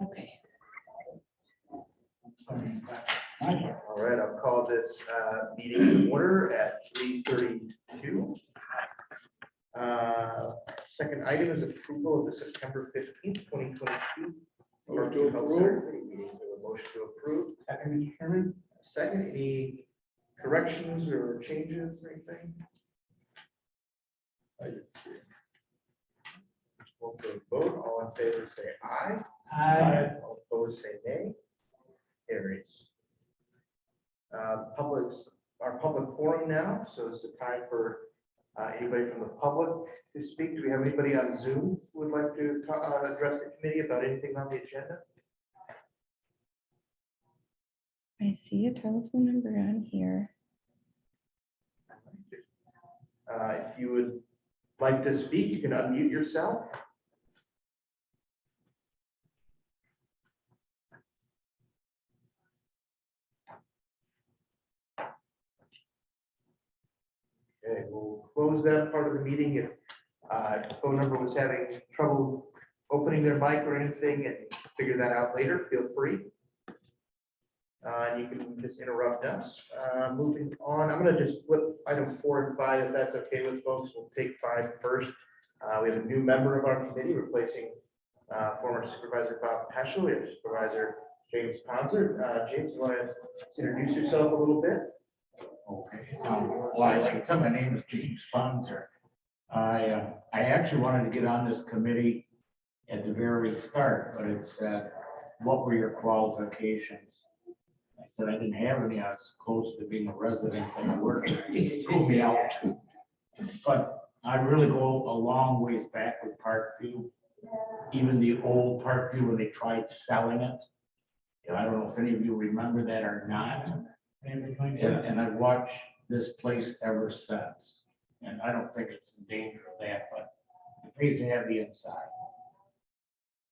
Okay. All right, I'll call this meeting to order at 3:32. Second item is approval of the September 15th, 2022. Motion to approve. Motion to approve. Second, Mr. Chairman. Second, any corrections or changes or anything? We'll vote. All in favor, say aye. Aye. All opposed, say nay. Carries. Our public forum now, so this is a time for anybody from the public to speak. Do we have anybody on Zoom who would like to address the committee about anything on the agenda? I see a telephone number on here. If you would like to speak, you can unmute yourself. Okay, we'll close that part of the meeting. If the phone number was having trouble opening their mic or anything, and figure that out later, feel free. You can just interrupt us. Moving on, I'm going to just flip item 4 and 5, if that's okay with folks. We'll take 5 first. We have a new member of our committee replacing former Supervisor Bob Peschel. We have Supervisor James Ponzer. James, you want to introduce yourself a little bit? Okay. Well, I like to tell my name is James Sponser. I actually wanted to get on this committee at the very start, but it said, what were your qualifications? I said I didn't have any. I was close to being a resident and a worker. He threw me out. But I really go a long ways back with Parkview, even the old Parkview when they tried selling it. And I don't know if any of you remember that or not. And I've watched this place ever since. And I don't think it's in danger of that, but it pays to have the inside.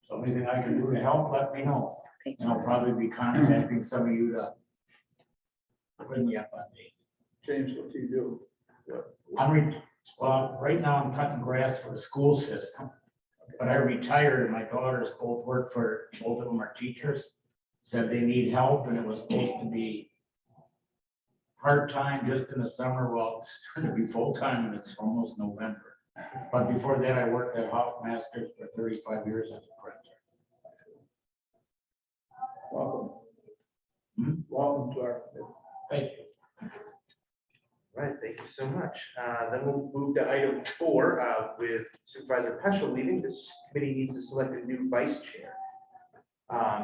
So anything I can do to help, let me know. Okay. And I'll probably be contacting some of you to bring me up on date. James, what do you do? Well, right now I'm cutting grass for the school system, but I retired and my daughters both work for, both of them are teachers. Said they need help and it was supposed to be part-time just in the summer. Well, it's going to be full-time and it's almost November. But before that, I worked at Hoffmasters for 35 years as a printer. Welcome. Hmm? Welcome to our. Thank you. All right, thank you so much. Then we'll move to item 4 with Supervisor Peschel leaving. This committee needs to select a new vice chair.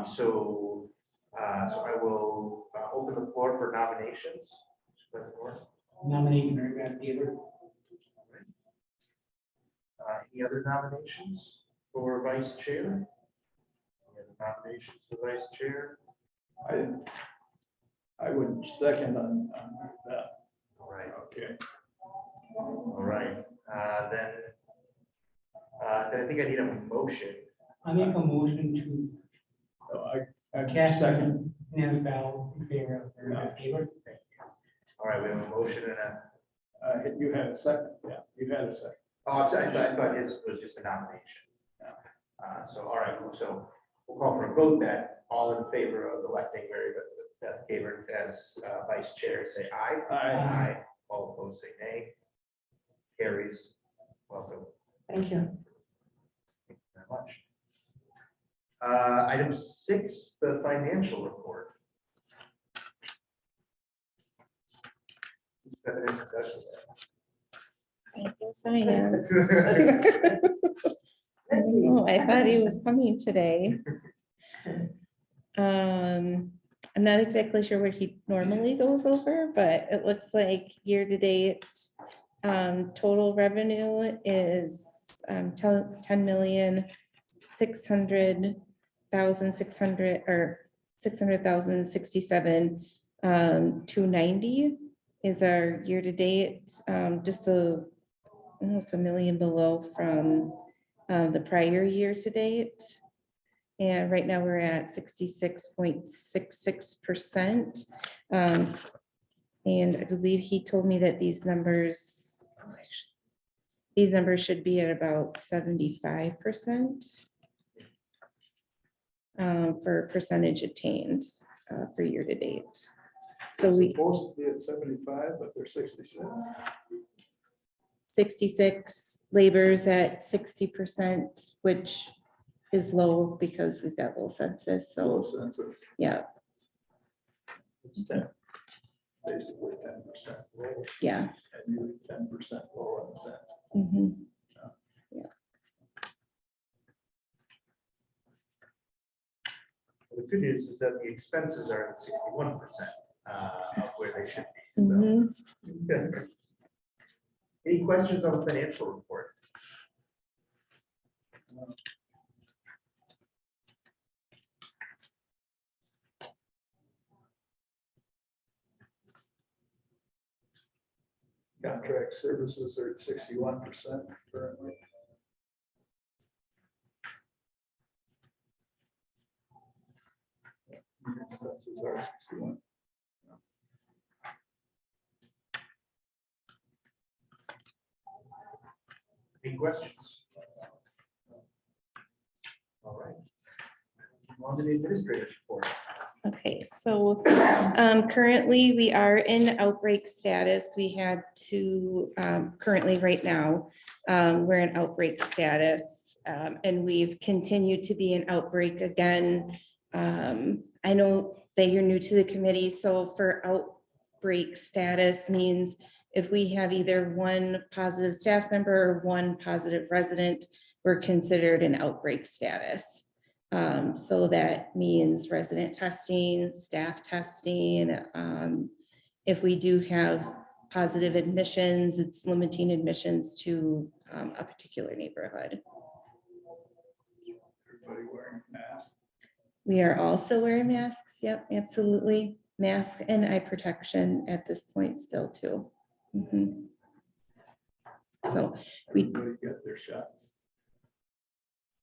So I will open the floor for nominations. Nominate Mary Beth Gaylor. Any other nominations for vice chair? Any other nominations for vice chair? I would second on that. All right, Okay. all right. Then I think I need a motion. I make a motion to So I cast second. unanimous ballot in favor of Mary Beth Gaylor. All right, we have a motion and a. You had a second. Yeah, you had a second. Oh, I thought his was just a nomination. So, all right, so we'll call for a vote that all in favor of electing Mary Beth Gaylor as vice chair, say aye. Aye. All opposed, say nay. Carries. Welcome. Thank you. Thank you very much. Item 6, the financial report. Have an introduction I guess I am. there. Oh, I thought he was coming today. I'm not exactly sure what he normally goes over, but it looks like year-to-date total revenue is 10,600,600 or 600,067 290 is our year-to-date, just almost $1 million below from the prior year to date. And right now we're at 66.66%. And I believe he told me that these numbers should be at about 75%. for percentage attained for year to date. So we, Supposed to be at 75, but they're 66. 66, labor's at 60%, which is low because we've got low census. Low So, census, yeah, it's 10, basically 10% low, yeah. and you 10% low in the census. Mhm. The good news is that the expenses are at 61% of where they should be. So, Mhm. good. Any questions on the financial report? Contract services are at 61% currently. Expenses are 61. Any questions? All right. On to the administrator's report. Okay, so currently we are in outbreak status. We had to, currently right now, we're in outbreak status. And we've continued to be in outbreak again. I know that you're new to the committee, so for outbreak status means if we have either one positive staff member or one positive resident, we're considered an outbreak status. So that means resident testing, staff testing. If we do have positive admissions, it's limiting admissions to a particular neighborhood. Everybody wearing masks. We are also wearing masks. Yep, absolutely. Mask and eye protection at this point still too. Mhm. So we, Everybody get their shots.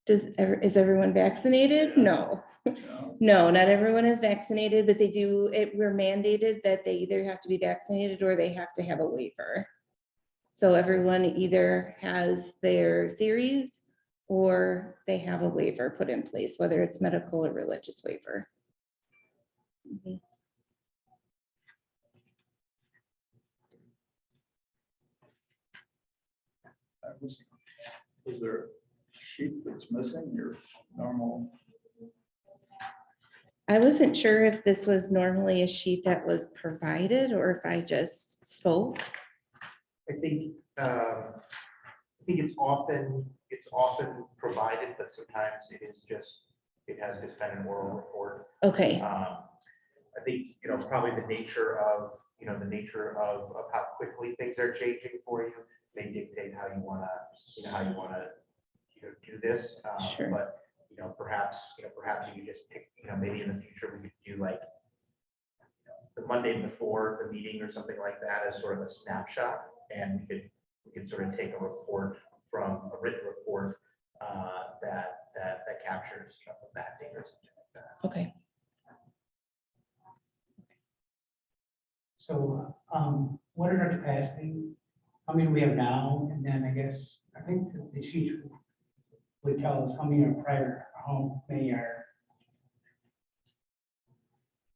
is everyone vaccinated? No. No, No, not everyone is vaccinated, but we're mandated that they either have to be vaccinated or they have to have a waiver. So everyone either has their series or they have a waiver put in place, whether it's medical or religious waiver. Mhm. is there a sheet that's missing your normal? I wasn't sure if this was normally a sheet that was provided or if I just spoke. I think it's often provided, but sometimes it has just been an oral report. Okay, I think, probably the nature of how quickly things are changing for you may dictate how you wanna do this. Sure. But, perhaps you just pick, maybe in the future we could do like the Monday before the meeting or something like that as sort of a snapshot. And we could sort of take a report from a written report that captures, from that date or something like that. okay. So, what is our capacity? How many we have now? And then I guess, I think the sheet would tell us how many are private, how many are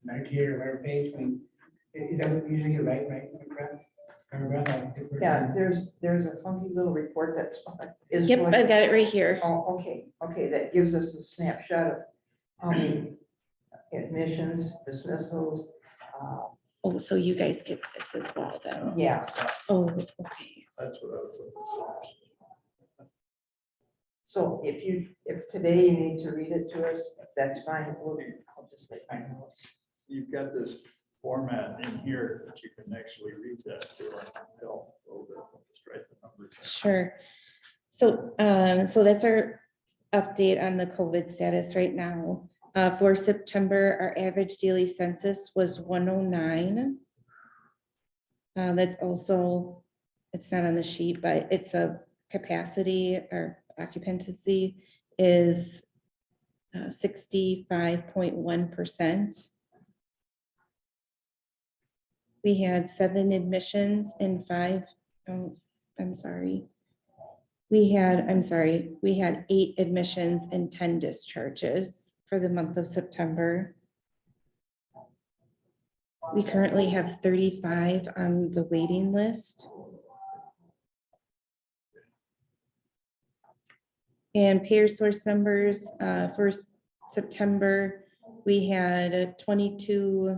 Medicare or whatever page. I mean, is that what we usually get right? Correct? Yeah, there's a funky little report that's. is Yep, what- I've got it right here. Oh, okay, that gives us a snapshot of how many admissions, dismissals. Oh, so you guys get this as well then? Yeah, Oh, okay. That's what I was looking for. so if today you need to read it to us, that's fine. I'll just make my notes. You've got this format in here that you can actually read that to help a little bit. Just write the numbers. Sure. So, so that's our update on the COVID status right now. For September, our average daily census was 109. That's also, it's not on the sheet, but it's a capacity or occupancy is 65.1%. We had 7 admissions and 5, oh, I'm sorry. We had 8 admissions and 10 discharges for for the month of September. We currently have 35 on the waiting list. And payer source numbers, for September, we had 22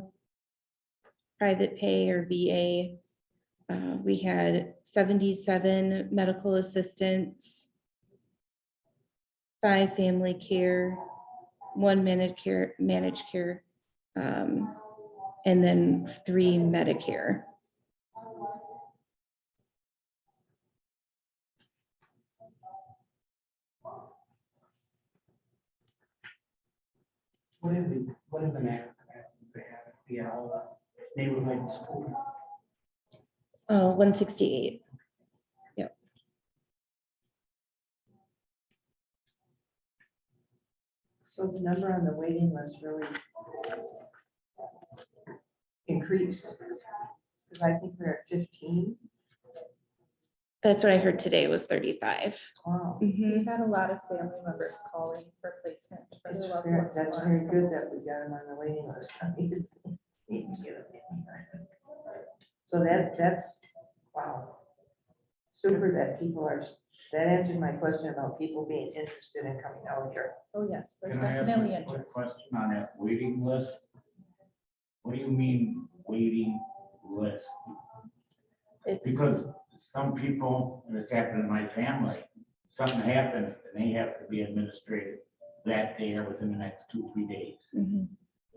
private pay or VA. We had 77 medical assistants, 5 family care, 1 managed care, and then 3 Medicare. What have the max capacity have be all the neighborhood school? 168. So the number on the waiting list really increased. Because I think we're at 15. That's what I heard today was 35. Wow. Mhm. We've had a lot of family members calling for placement for their loved ones. That's the very last good couple that we weeks. got them on the waiting list. So that's, wow. Super that people are, that answered my question about people being interested in coming out here. Oh, yes, there's Can I ask definitely a quick interest. question on that waiting list? What do you mean waiting list? It's, Because some people, and it's happened in my family, something happens and they have to be administrated that day or within the next 2-3 days. Mhm.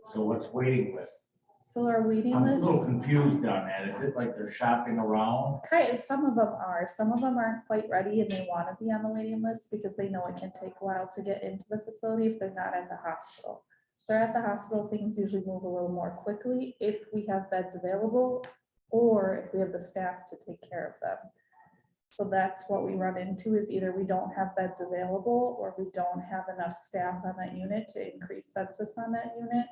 So what's waiting list? so our waiting I'm a little list, confused on that. Is it like they're shopping around? some of them are, some of them aren't quite ready and they want to be on the waiting list because they know it can take a while to get into the facility if they're not at the hospital. If they're at the hospital, things usually move a little more quickly if we have beds available or if we have the staff to take care of them. So that's what we run into is either we don't have beds available or we don't have enough staff on that unit to increase census on that unit.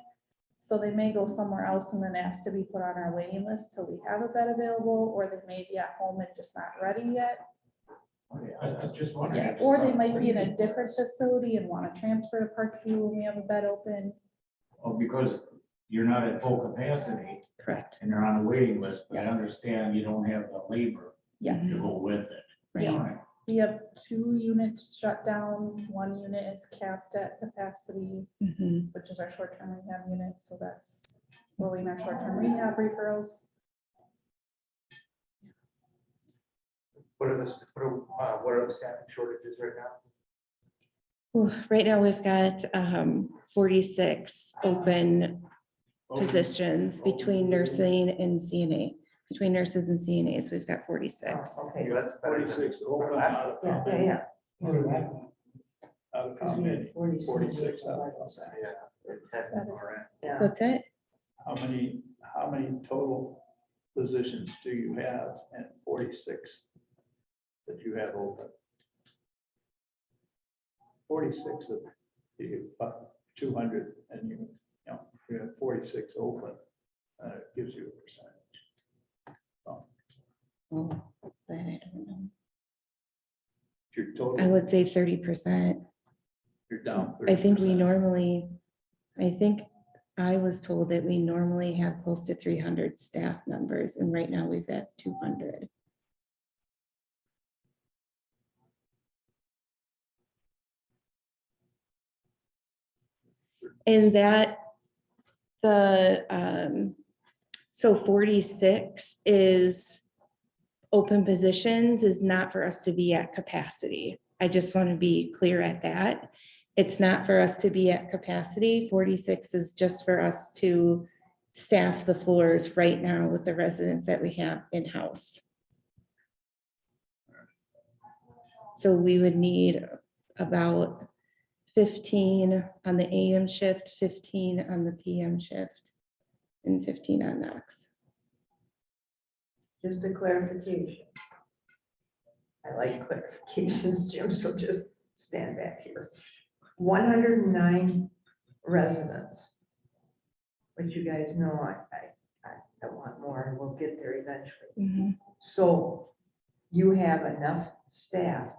So they may go somewhere else and then ask to be put on our waiting list till we have a bed available, or they may be at home and just not ready yet. Okay, I was just wondering. Yeah, if or they some might be in a waiting different list- facility and want to transfer to Parkview when we have a bed open. Oh, because you're not at full capacity Correct. and they're on the waiting list, but I Yes. understand you don't have the labor Yes, to go with it. Right. All right. we have 2 units shut down. 1 unit is capped at capacity, Mhm. which is our short-term rehab unit. So that's slowing our short-term rehab referrals. What are the staffing shortages right now? Well, right now we've got 46 open positions between nursing and CNA. Between nurses and CNAs, we've got 46. Oh, okay. That's better than 46 open last out of Yeah, how yeah, many? yeah. What do that mean? Out of how Because we had many? 46 46 on out our of website. Yeah. All right. Yeah. What's it? How many total positions do you have and 46 that you have open? 46 of you, 200 and you have 46 open. It gives you a percentage. Oh, that I don't know. Your I total, would say 30%. you're down. I think we 30%. normally, I think I was told that we normally have close to 300 staff members, and right now we've got 200. And that, so 46 is open positions is not for us to be at capacity. I just want to be clear at that. It's not for us to be at capacity. 46 is just for us to staff the floors right now with the residents that we have in-house. So we would need about 15 on the AM shift, 15 on the PM shift, and 15 on NOx. Just a clarification. I like clarifications, Jim, so just stand back here. 109 residents. But you guys know I want more and we'll get there eventually. Mhm. So you have enough staff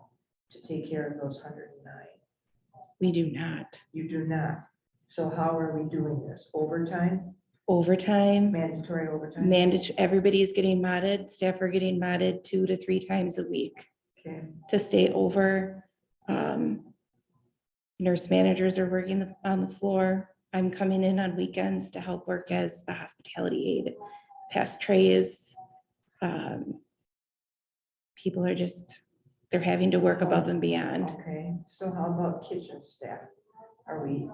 to take care of those 109. We do not. You do not. So how are we doing this? Overtime, Overtime, mandatory overtime? mandatory, everybody's getting modded, staff are getting modded 2 to 3 times a week Okay, to stay over. Nurse managers are working on the floor. I'm coming in on weekends to help work as the hospitality aide, pass trays. People are just, they're having to work above and beyond. okay. So how about kitchen staff? Are we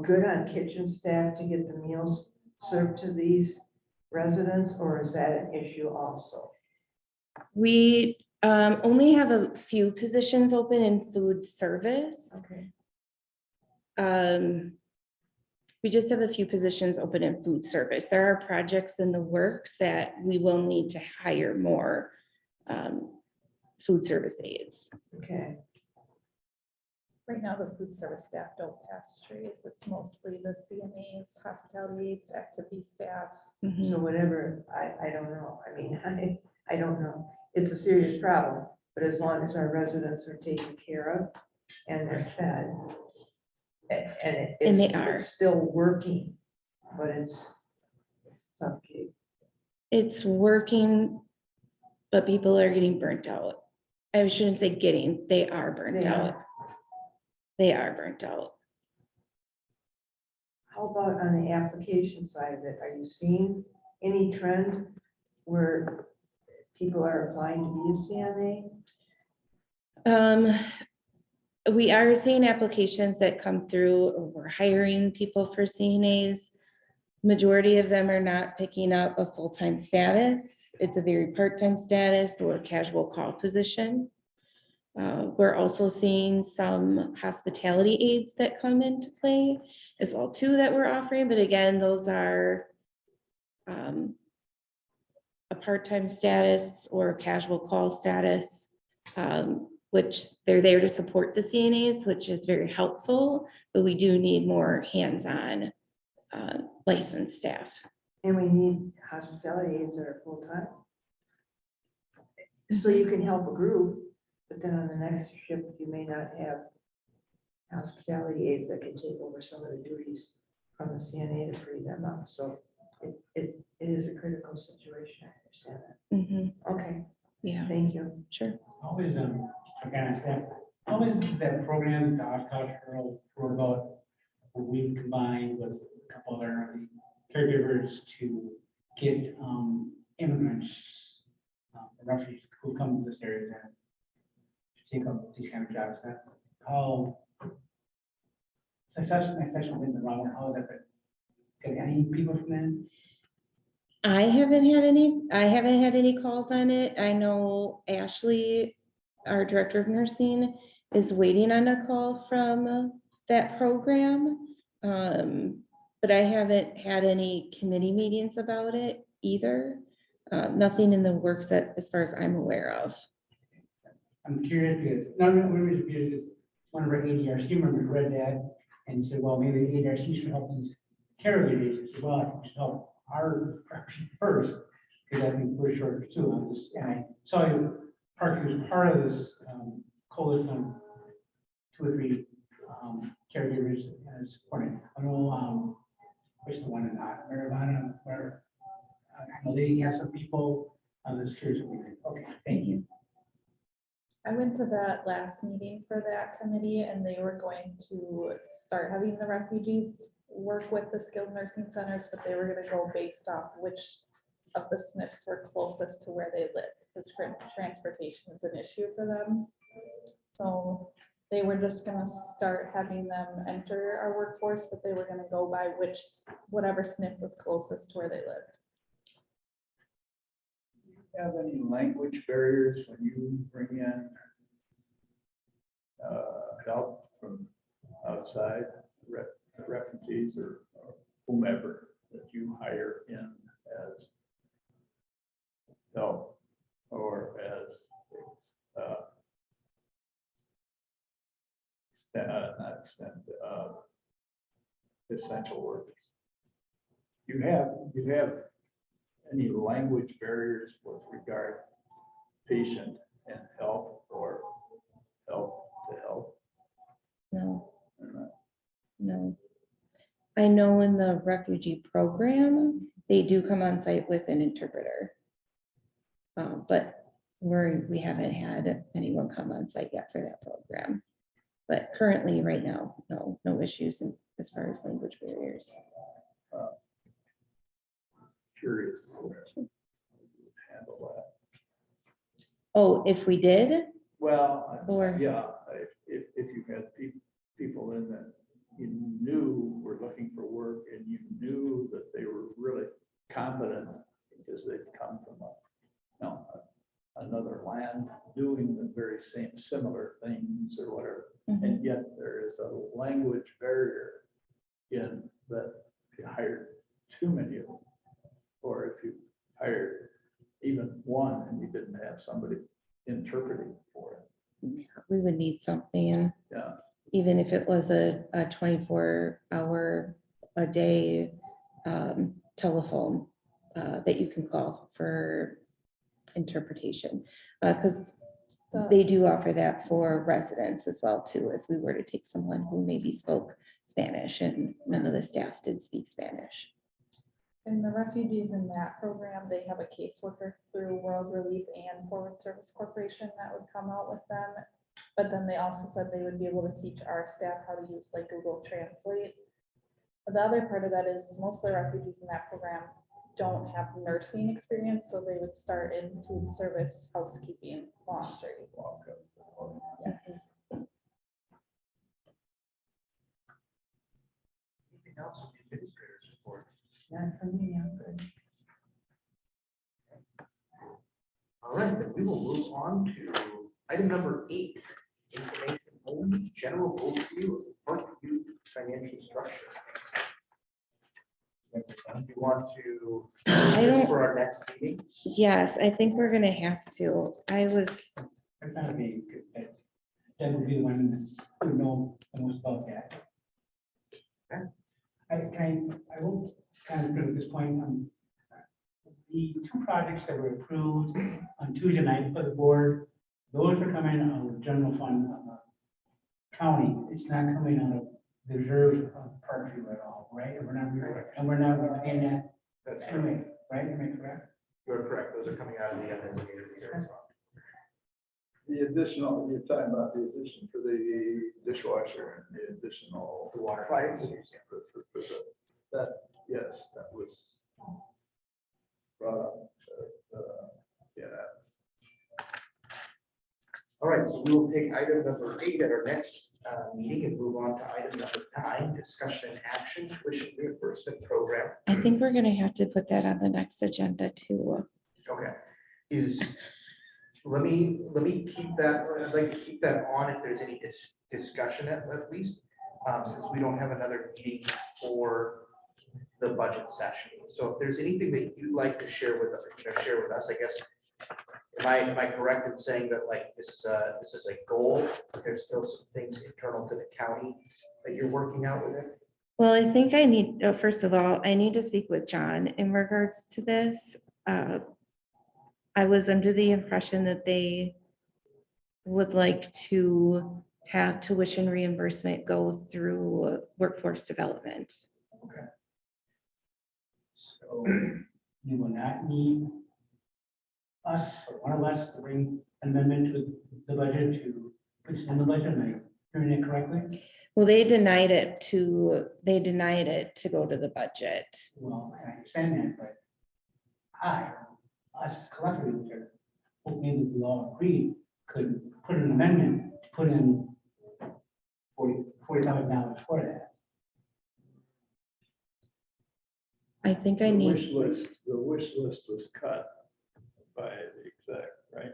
good on kitchen staff to get the meals served to these residents, or is that an issue also? We only have a few positions open in food service. Okay, We just have a few positions open in food service. There are projects in the works that we will need to hire more food service aides. okay. Right now, the food service staff don't pass trays. It's mostly the CMAs, hospitality aides, activity staff. Mhm. So whatever, I don't know. I mean, I don't know. It's a serious problem, but as long as our residents are taken care of and they're fed. And they it's are. still working, but it's tough gig. It's working, but people are getting burnt out. I shouldn't say getting, they are burnt They out. are. They are burnt out. How about on the application side of it? Are you seeing any trend where people are applying to be a CNA? We are seeing applications that come through, or we're hiring people for CNAs. Majority of them are not picking up a full-time status. It's a very part-time status or casual call position. We're also seeing some hospitality aides that come into play as well too that we're offering, but again, those are a part-time status or a casual call status, which they're there to support the CNAs, which is very helpful, but we do need more hands-on licensed staff. And we need hospitality aides that are full-time. So you can help a group, but then on the next shift, you may not have hospitality aides that can take over some of the duties from the CNA to free them up. So it is a critical situation. I understand Mhm. that. Okay, Yeah, thank you. sure. How is, again, staff, how is that program, the horticultural, about we combined with a couple other caregivers to get immigrants, refugees who come to this area to take up these kind of jobs? That how successful in the long run, how is that been? Get any people from them? I haven't had any calls on it. I know Ashley, our director of nursing, is waiting on a call from that program. But I haven't had any committee meetings about it either. Nothing in the works that, as far as I'm aware of. I'm curious because, no, we're just curious because one of our ADRC members read that and said, well, maybe the ADRC should help these caregivers. I said, well, I think we should help our first, because I think we're short too. And I saw you, Park was part of this coalition of 2 or 3 caregivers supporting. I know, which the one in Marijuana, where I know they have some people on this curious. Okay, thank you. I went to that last meeting for that committee and they were going to start having the refugees work with the skilled nursing centers, but they were gonna go based off which of the SNFs were closest to where they lived, because transportation is an issue for them. So they were just gonna start having them enter our workforce, but they were gonna go by whatever SNF was closest to where they lived. Have any language barriers when you bring in help from outside, refugees or whomever that you hire in as help or as essential workers? You have any language barriers with regard patient and help or help to help? No, or not? no. I know in the refugee program, they do come on site with an interpreter. But we haven't had anyone come on site yet for that program. But currently, right now, no issues as far as language barriers. Curious. Handle that. Oh, if we did, Well, Or- yeah, if you had people in that you knew were looking for work and you knew that they were really competent because they'd come from another land doing the very same similar things or whatever. mhm, And yet there is a language barrier in that if you hired too many of them, or if you hired even one and you didn't have somebody interpreting for it. we would need something, Yeah, even if it was a 24-hour a day telephone that you can call for interpretation. Because they do offer that for residents as well too, if we were to take someone who maybe spoke Spanish and none of the staff did speak Spanish. And the refugees in that program, they have a caseworker through World Relief and Forward Service Corporation that would come out with them. But then they also said they would be able to teach our staff how to use like Google Translate. But the other part of that is most of the refugees in that program don't have nursing experience, so they would start in food service, housekeeping, laundry. Yeah. Anything else from the administrators report? Not for me, I'm good. All right, then we will move on to item number 8, information only, general overview of Parkview financial structure. You want to I this don't- for our next meeting? Yes, I think we're gonna have to. I thought it'd be good, that would be the one who know the most about that. Okay. I will kind of go at this point, the 2 projects that were approved on Tuesday night by the board, those are coming out of the general fund of the county. It's not coming out of the reserves of Parkview at all, right? And we're not paying that That's anyway, right? Am I correct? You're correct. Those are coming out of the undesignated reserve fund. the additional, you're talking about the addition for the dishwasher and the additional. The water. Pipes. For that, yes, that was brought up. Yeah. All right, so we will take item number 8 at our next meeting and move on to item number 9, discussion and action, tuition reimbursement program. I think we're gonna have to put that on the next agenda too. Okay, let me keep that, I'd like to keep that on if there's any discussion at least, since we don't have another meeting for the budget session. So if there's anything that you'd like to share with us, I guess, am I correct in saying that like this is a goal? There's still some things internal to the county that you're working out with it? Well, I think first of all, I need to speak with John in regards to this. I was under the impression that they would like to have tuition reimbursement go through workforce development. So you will not need us, or one of us, to bring an amendment to the budget to put it in the budget. Am I hearing it correctly? Well, they denied it to go to the budget. Well, I understand that, but us collectively, which are, maybe we all agree, could put an amendment, to put in $40,000 for that. I think I The need, the wish list was cut by the exec, right?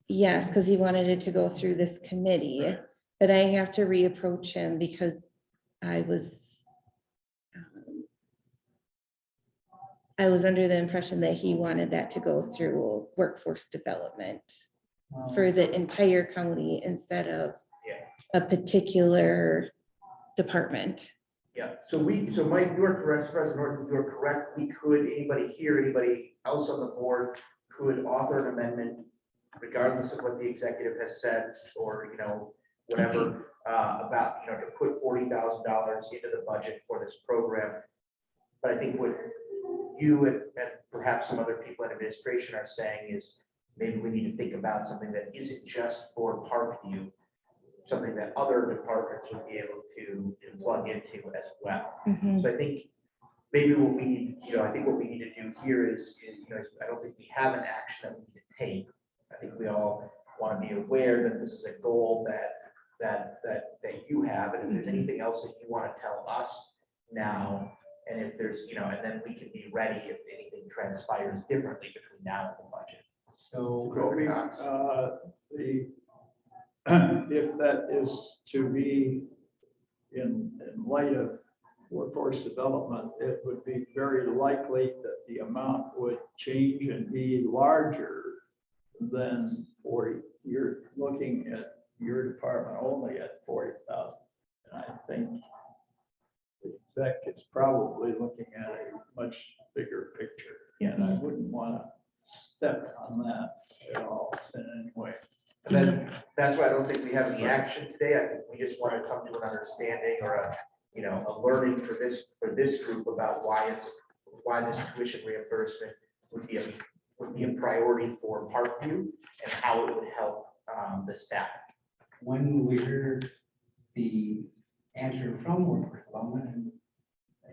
yes, because he wanted it to go through this committee, Right. but I have to reapproach him because I was under the impression that he wanted that to go through workforce development for the entire county instead of Yeah. a particular department. Yeah, so Mike, you are correct, President Norton, you are correct. We could, anybody else on the board could author an amendment regardless of what the executive has said, or, whatever. about, to put $40,000 into the budget for this program. But I think what you and perhaps some other people in administration are saying is maybe we need to think about something that isn't just for Parkview, something that other departments would be able to plug into as well. Mhm. So I think maybe what we need, I think what we need to do here is, I don't think we have an action that we need to take. I think we all want to be aware that this is a goal that you have, and if there's anything else that you want to tell us now, and if there's, and then we can be ready if anything transpires differently between now and the budget. So, If that is to be in light of workforce development, it would be very likely that the amount would change and be larger than 40. You're looking at your department only at 40,000. And I think the exec is probably looking at a much bigger picture. And I wouldn't want to step on that at all in any way. And then that's why I don't think we have any action today. I think we just want to come to an understanding or a learning for this group about why this tuition reimbursement would be a priority for Parkview and how it would help the staff. when we heard the answer from workforce development and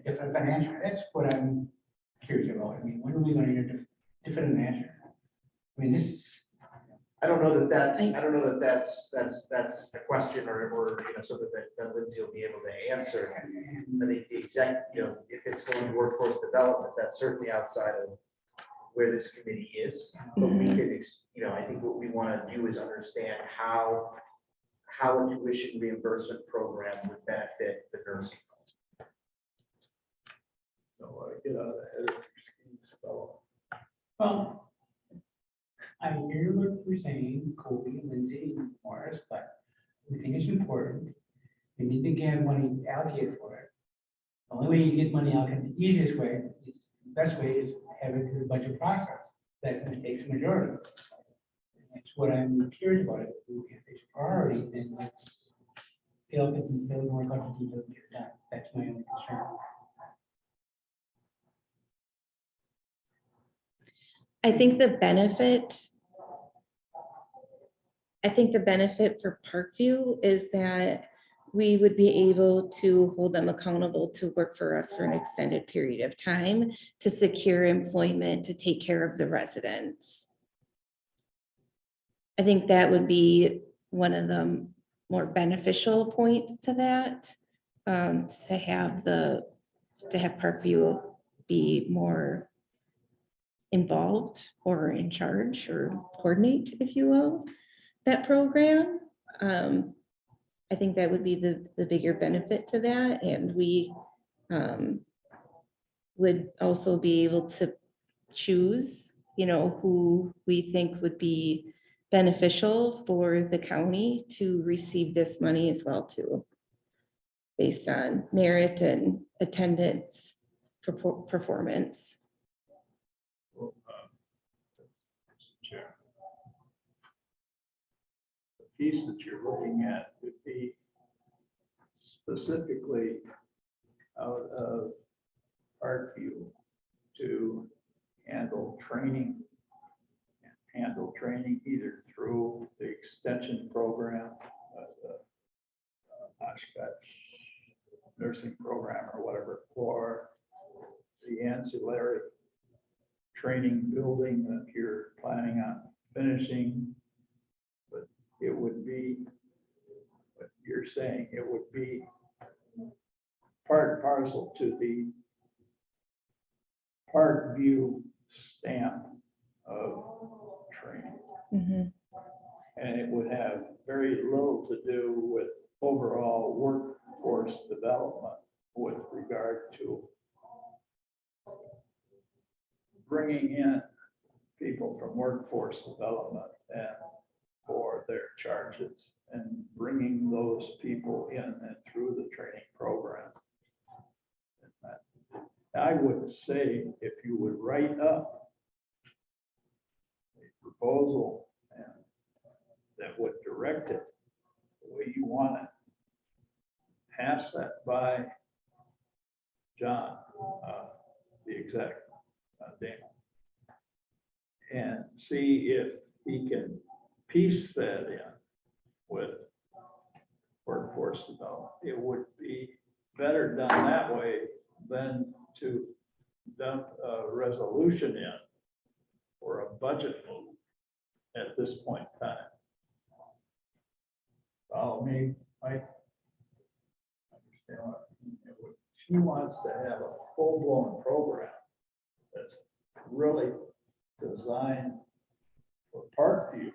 a different answer, that's what I'm curious about. I mean, when are we going to get a different answer? I mean, this, I don't know that that's a question or something that Lindsay will be able to answer. I think the exact, if it's going to workforce development, that's certainly outside of where this committee is. But we could, I think what we want to do is understand how a tuition reimbursement program would benefit the nursing. So get out ahead of your skis, fellow. well, I hear what you're saying, Kobe, Lindsay, and Morris, but we think it's important. We need to get money allocated for it. The only way you get money allocated, the easiest way, the best way is have it through the budget process. That's going to take the majority. That's what I'm curious about. If it's a priority, then let's get up and build more budget to get it done. That's my only concern. I think the benefit for Parkview is that we would be able to hold them accountable to work for us for an extended period of time, to secure employment, to take care of the residents. I think that would be one of the more beneficial points to that, to have Parkview be more involved or in charge or coordinate, if you will, that program. I think that would be the bigger benefit to that. And we would also be able to choose, who we think would be beneficial for the county to receive this money as well too, based on merit and attendance performance. Well, Mr. Chair. The piece that you're looking at would be specifically out of Parkview to handle training either through the extension program, the Oshkosh nursing program or whatever, or the ancillary training building that you're planning on finishing. But it would be what you're saying, it would be part and parcel to the Parkview stamp of training. Mhm. And it would have very little to do with overall workforce development with regard to bringing in people from workforce development and for their charges and bringing those people in and through the training program. I would say if you would write up a proposal and that would direct it the way you want it, pass that by John, the exec, Daniel, and see if he can piece that in with workforce development. It would be better done that way than to dump a resolution in or a budget move at this point in time. Follow me, Mike? Understand what she wants to have a full-blown program that's really designed for Parkview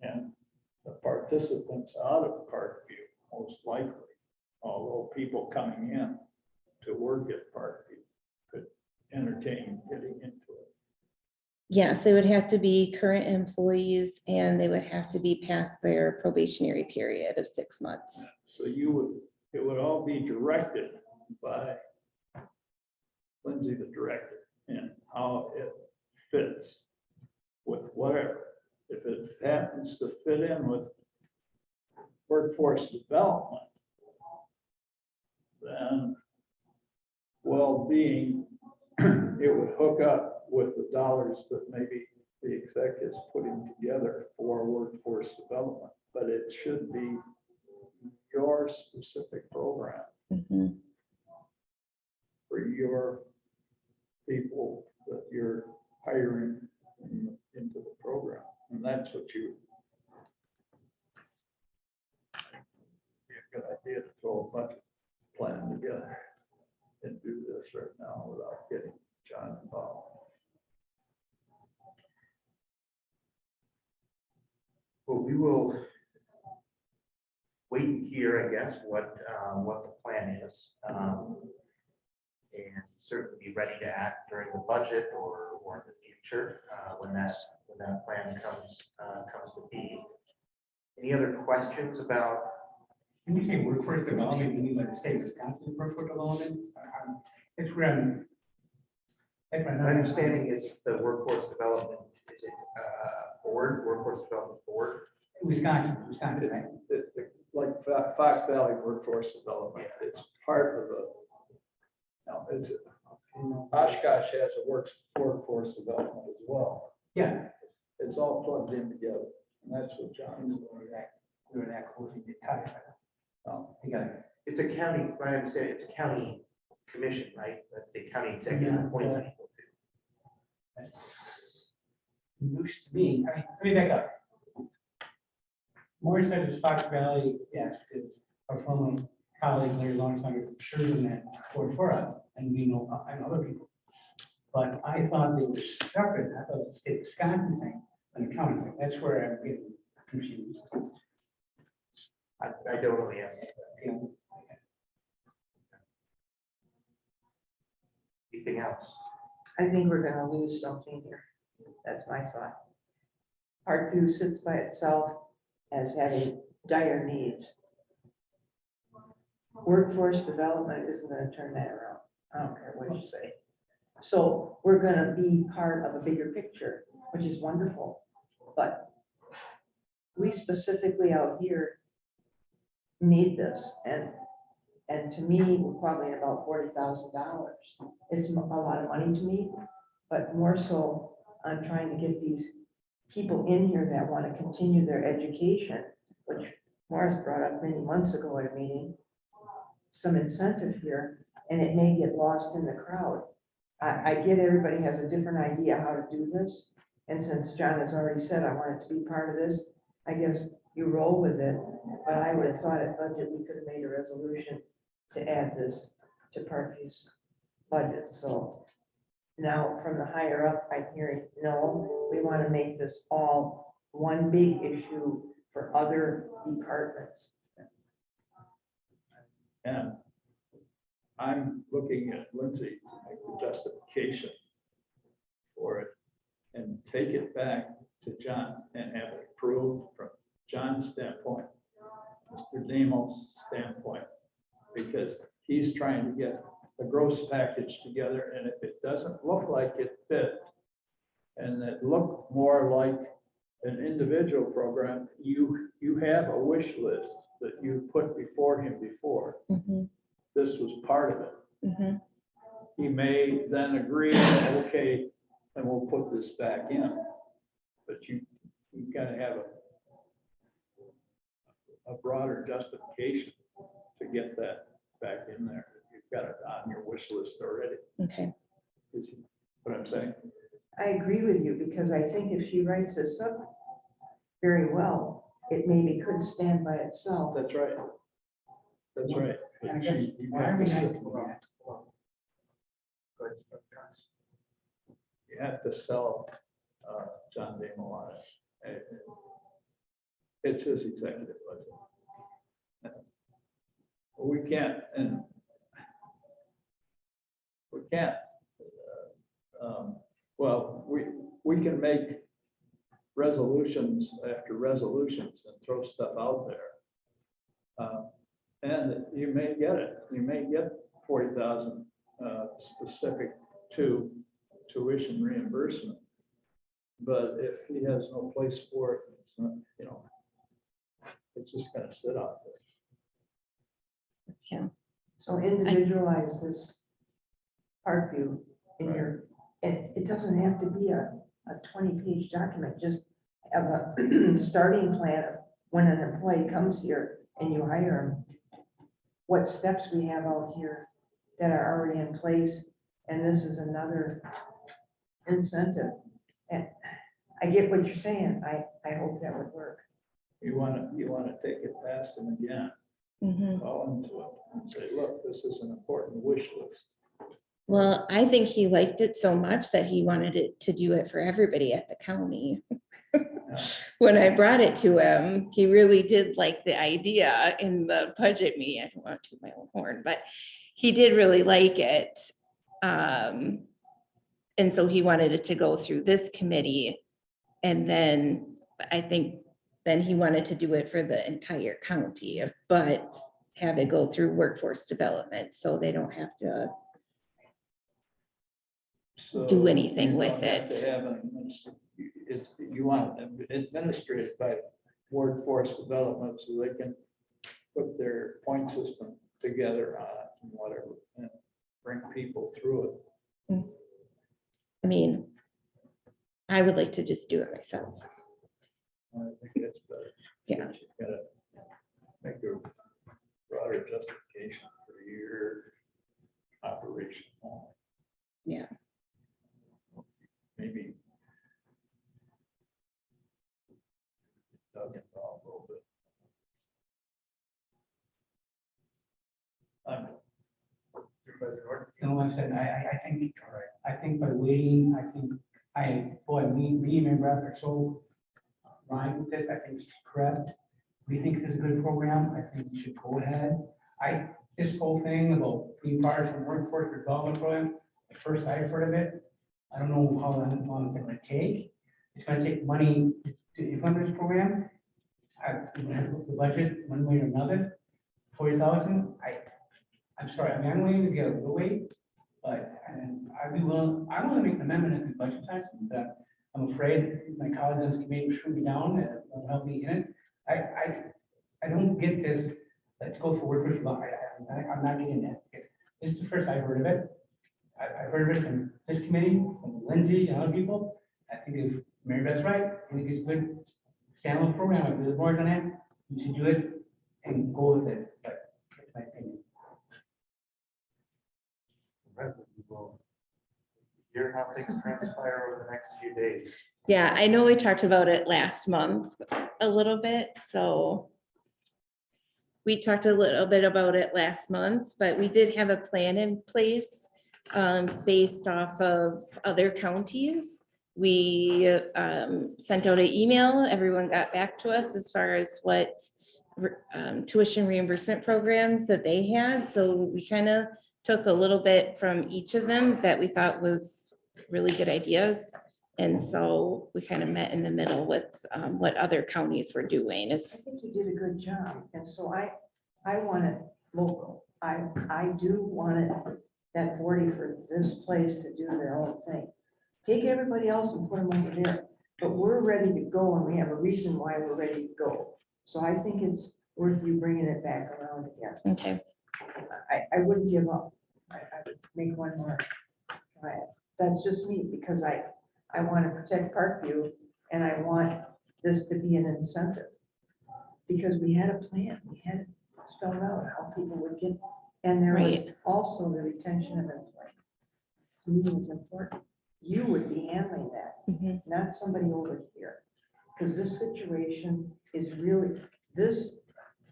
and the participants out of Parkview, most likely, although people coming in to work at Parkview could entertain getting into it. Yes, they would have to be current employees and they would have to be past their probationary period of 6 months. So it would all be directed by Lindsay, the director, and how it fits with whatever. If it happens to fit in with workforce development, then well-being, it would hook up with the dollars that maybe the exec is putting together for workforce development, but it should be your specific program Mhm. for your people that you're hiring into the program. And that's what be a good idea to throw a budget plan together and do this right now without getting John involved. Well, we will wait and hear, I guess, what the plan is. And certainly be ready to act during the budget or in the future when that plan comes to be. Any other questions about? When you say workforce development, you mean like the state of Wisconsin workforce development? It's where that's where My understanding is the workforce development, is it workforce development board? Wisconsin, right? Like Fox Valley Workforce Development, it's part of the, no, it's, Oshkosh has a workforce development as well. Yeah. It's all plugged in together, and that's what John's doing. We were that close to get touched. You got it. It's a county, I understand it's a county commission, right? That the county executive appoints people to. News to me. I mean, let me back up. Morris said it's Fox Valley, yes, because our former colleague Larry Longstreet served in that board for us, and we know, and other people. But I thought they were separate. I thought it was a state of Wisconsin thing, and a county thing. That's where I'm getting confused. I don't really have. Anything else? I think we're gonna lose something here. That's my thought. Parkview sits by itself as having dire needs. Workforce development isn't gonna turn that around. I don't care what you say. So we're gonna be part of a bigger picture, which is wonderful. But we specifically out here need this, and to me, we're probably at about $40,000. It's a lot of money to me, but more so, I'm trying to get these people in here that want to continue their education, which Morris brought up many months ago at a meeting, some incentive here, and it may get lost in the crowd. I get everybody has a different idea how to do this, and since John has already said, I want it to be part of this, I guess you roll with it, but I would have thought at budget, we could have made a resolution to add this to Parkview's budget, so now from the higher up, I'm hearing, no, we want to make this all one big issue for other departments. And I'm looking at Lindsay to make the justification for it and take it back to John and have it approved from John's standpoint, Mr. Demo's standpoint, because he's trying to get a gross package together, and if it doesn't look like it fit, and it looked more like an individual program, you have a wish list that you put before him before, Mhm, this was part of it. mhm. He may then agree, okay, and we'll put this back in. But you gotta have a broader justification to get that back in there. You've got it on your wish list already. Okay, Is what I'm saying. I agree with you, because I think if she writes this up very well, it maybe could stand by itself. That's right. That's right. And I guess You why are have we to not sit- doing that? you have to sell John Damo on it. It's his executive budget. We can't, and we can't. Well, we can make resolutions after resolutions and throw stuff out there. And you may get it. You may get 40,000 specific to tuition reimbursement. But if he has no place for it, it's not, you know, it's just gonna sit out there. yeah, So individualize this Parkview in your, and it doesn't have to be a 20-page document, just have a starting plan of when an employee comes here and you hire them, what steps we have out here that are already in place, and this is another incentive. And I get what you're saying. I hope that would work. You wanna take it past him again, mhm. call him to it and say, look, this is an important wish list. Well, I think he liked it so much that he wanted it to do it for everybody at the county. When I brought it to him, he really did like the idea in the budget meeting. I don't want to toot my own horn, but he did really like it. And so he wanted it to go through this committee. And then I think then he wanted to do it for the entire county, but have it go through workforce development, so they don't have to. So Do anything you with don't have it. to have an you want to administrate it by workforce development so they can put their point system together on it and whatever, and bring people through it. I mean, I would like to just do it myself. I think that's better. Yeah. But you gotta make a broader justification for your operation. Yeah. Maybe. Doug involved a little bit. Supervisor Norton? No, I said, I think by waiting, me and my brother are so aligned with this, I think it's correct. We think it's a good program, I think we should go ahead. This whole thing about being part of some workforce development program, the first I've heard of it, I don't know how long it's gonna take. It's gonna take money to implement this program. What's the budget, one way or another, 40,000, I'm sorry, I mean, I'm willing to get a little wait, but I want to make an amendment at the budget time, but I'm afraid my colleagues in this committee will shoot me down and won't help me in it. I don't get this, let's go for workers, I'm not getting that. This is the first I've heard of it. I've heard of it from this committee, from Lindsay and other people. I think if Mary Beth's right, I think it's a good standalone program, if there's more on it, we should do it and go with it, but that's my opinion. Right, we will hear how things transpire over the next few days. Yeah, I know we talked about it last month a little bit, so. We talked a little bit about it last month, but we did have a plan in place based off of other counties. We sent out an email, everyone got back to us as far as what tuition reimbursement programs that they had, so we kind of took a little bit from each of them that we thought was really good ideas. And so we kind of met in the middle with what other counties were doing. I think you did a good job, and so I want it local. I do want it, that 40 for this place to do their own thing. Take everybody else and put them over there, but we're ready to go, and we have a reason why we're ready to go. So I think it's worth you bringing it back around again. Okay, I wouldn't give up. I would make one more try. That's just me, because I want to protect Parkview, and I want this to be an incentive. Because we had a plan, we had it spelled out how people would get, and there was Right. also the retention of employment. To me, it's important. You would be handling that, mhm, not somebody over here. Because this situation is really, this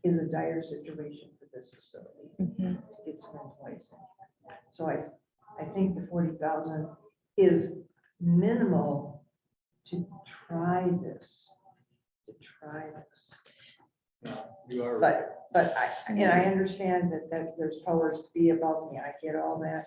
is a dire situation for this facility mhm. to get some employees in. So I think the 40,000 is minimal to try this, You are. But I understand that there's powers to be above me. I get all that.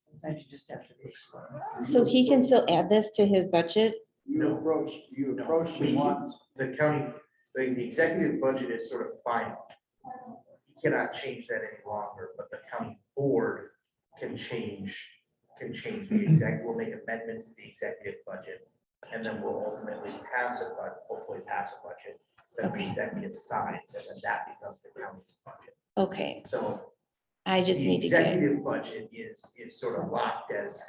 Sometimes you just have to be explained. So he can still add this to his budget? You approached We him can- once. The county, the executive budget is sort of final. You cannot change that any longer, but the county board can change the exec, we'll make amendments to the executive budget. And then we'll ultimately pass a budget, hopefully pass a budget that the Okay. executive signs, and then that becomes the county's budget. Okay, So I just the need to get, executive budget is sort of locked as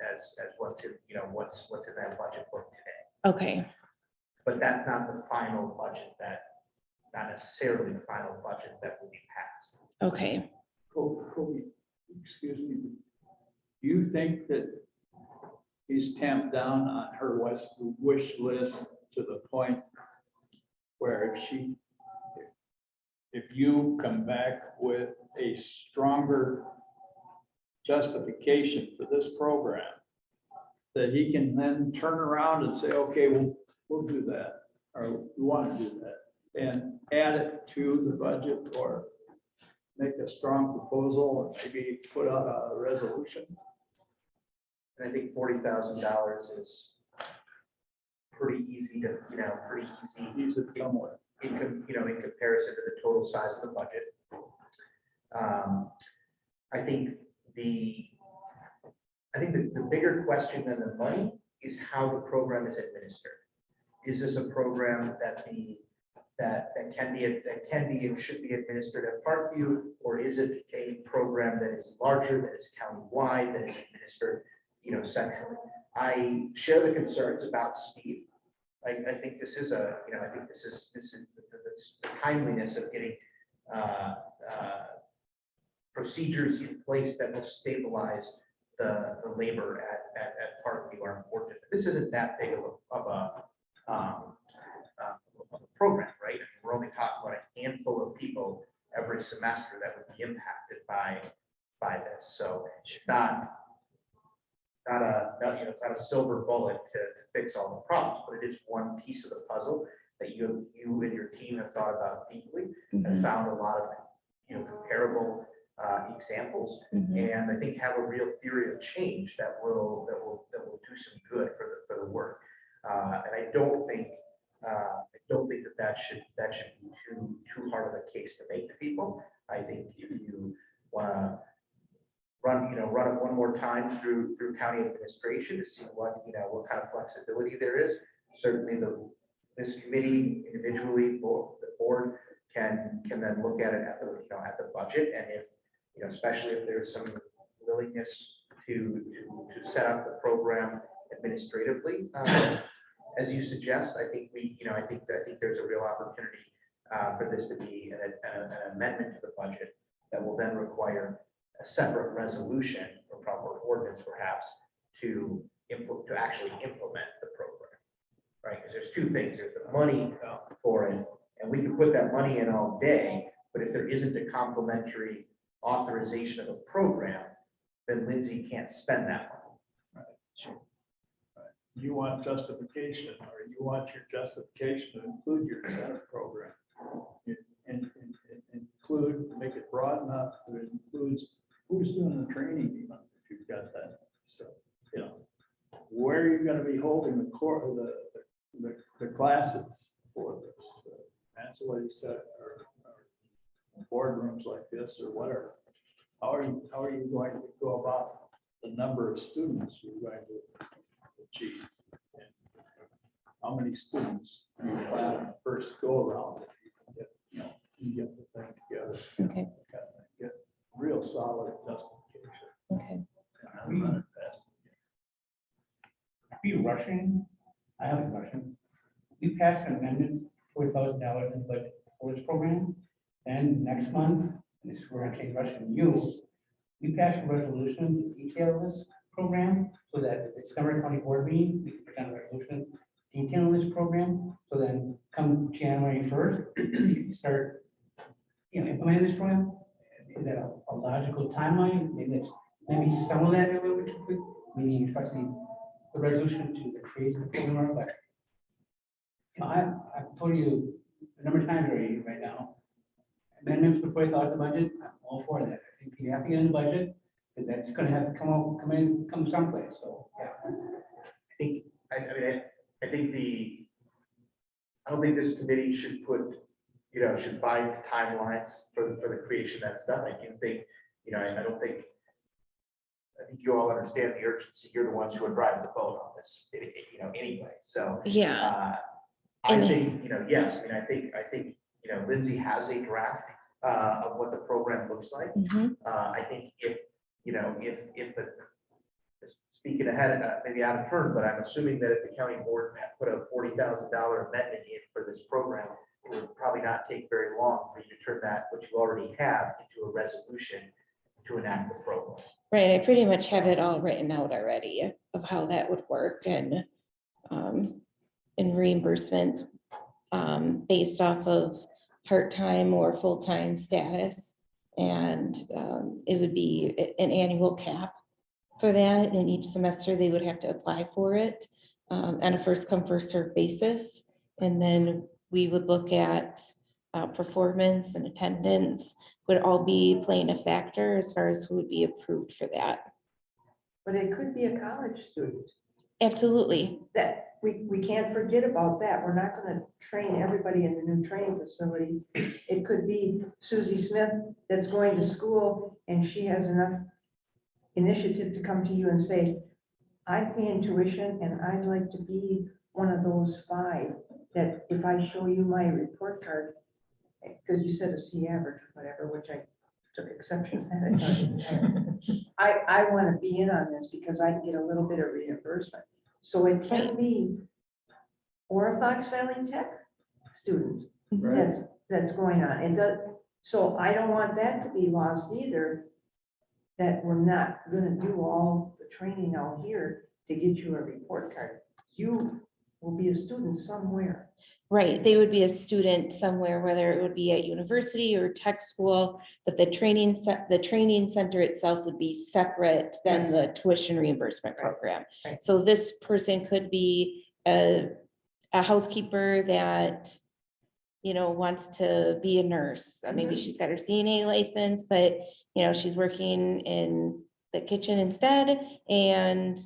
what's in, what's in that budget book today. okay, But that's not the final budget not necessarily the final budget that will be passed. okay. Kobe, excuse me. Do you think that he's tamped down on her wish list to the point where if you come back with a stronger justification for this program, that he can then turn around and say, okay, we'll do that, or we want to do that, and add it to the budget, or make a strong proposal, and maybe put out a resolution? And I think $40,000 is pretty easy to, pretty easy Use it somewhere. in comparison to the total size of the budget. I think the bigger question than the money is how the program is administered. Is this a program that can be and should be administered at Parkview, or is it a program that is larger, that is countywide, that is administered, centrally? I share the concerns about speed. I think this is the timeliness of getting procedures in place that will stabilize the labor at Parkview are important. This isn't that big of a program, right? We're only talking about a handful of people every semester that would be impacted by this. So it's not a silver bullet to fix all the problems, but it is one piece of the puzzle that you and your team have thought about deeply and Mhm, found a lot of comparable examples, mhm. and I think have a real theory of change that will do some good for the work. And I don't think that should be too hard of a case to make to people. I think if you want to run it one more time through county administration to see what kind of flexibility there is. Certainly this committee individually, the board can then look at it at the budget, and if especially if there's some willingness to set up the program administratively, as you suggest, I think I think there's a real opportunity for this to be an amendment to the budget that will then require a separate resolution or proper ordinance perhaps to actually implement the program, right? Because there's two things. There's the money for it, and we can put that money in all day, but if there isn't a complementary authorization of a program, then Lindsay can't spend that money. You want justification, or you want your justification to include your incentive program. And include, make it broad enough that it includes who's doing the training, even if you've got that. So, where are you going to be holding the core of the classes for this? That's what he said, or boardrooms like this or whatever. How are you going to go about the number of students you're going to achieve? And how many students you plan on the first go around if you can get and get the thing together. Okay, Get real solid justification. okay. And I'm not invested. Are we rushing? I haven't rushing. We passed an amendment, $4,000 in the budget for this program. And next month, and this is where I say rushing you, we passed a resolution to detail this program so that at the December County Board meeting, we can present a resolution detailing this program. So then come January 1st, you can start, implementing this program. Is that a logical timeline? Maybe some of that a little bit too quick, meaning especially the resolution to create the program, but I've told you a number of times already right now. Amendments before I thought the budget, I'm all for that. I think you have to get in the budget, because that's gonna have to come someplace, so, yeah. I think I don't think this committee should put, should bind timelines for the creation of that stuff. I do think, I don't think, I think you all understand the urgency. You're the ones who are driving the boat on this, anyway. So, Yeah, I And- think, yes, I think, Lindsay has a draft of what the program looks like. mhm, I think if speaking ahead, maybe out of turn, but I'm assuming that if the county board had put a $40,000 amendment in for this program, it would probably not take very long for you to turn that, what you already have, into a resolution to enact the program. right, I pretty much have it all written out already of how that would work and reimbursement based off of part-time or full-time status. And it would be an annual cap for that, and each semester they would have to apply for it on a first come, first served basis. And then we would look at performance and attendance would all be playing a factor as far as who would be approved for that. But it could be a college student. Absolutely. That, we can't forget about that. We're not gonna train everybody in the new training facility. It could be Susie Smith that's going to school and she has enough initiative to come to you and say, I'm paying tuition and I'd like to be one of those 5 that if I show you my report card, because you said a C average or whatever, which I took exception to that. I want to be in on this because I can get a little bit of reimbursement. So it can be, or a Fox Valley Tech student that's going on. It does, so I don't want that to be lost either, that we're not gonna do all the training out here to get you a report card. You will be a student somewhere. Right, they would be a student somewhere, whether it would be at university or tech school, but the training center itself would be separate than the tuition reimbursement program. Right. So this person could be a housekeeper that, wants to be a nurse. Maybe Mhm. she's got her CNA license, but, she's working in the kitchen instead, and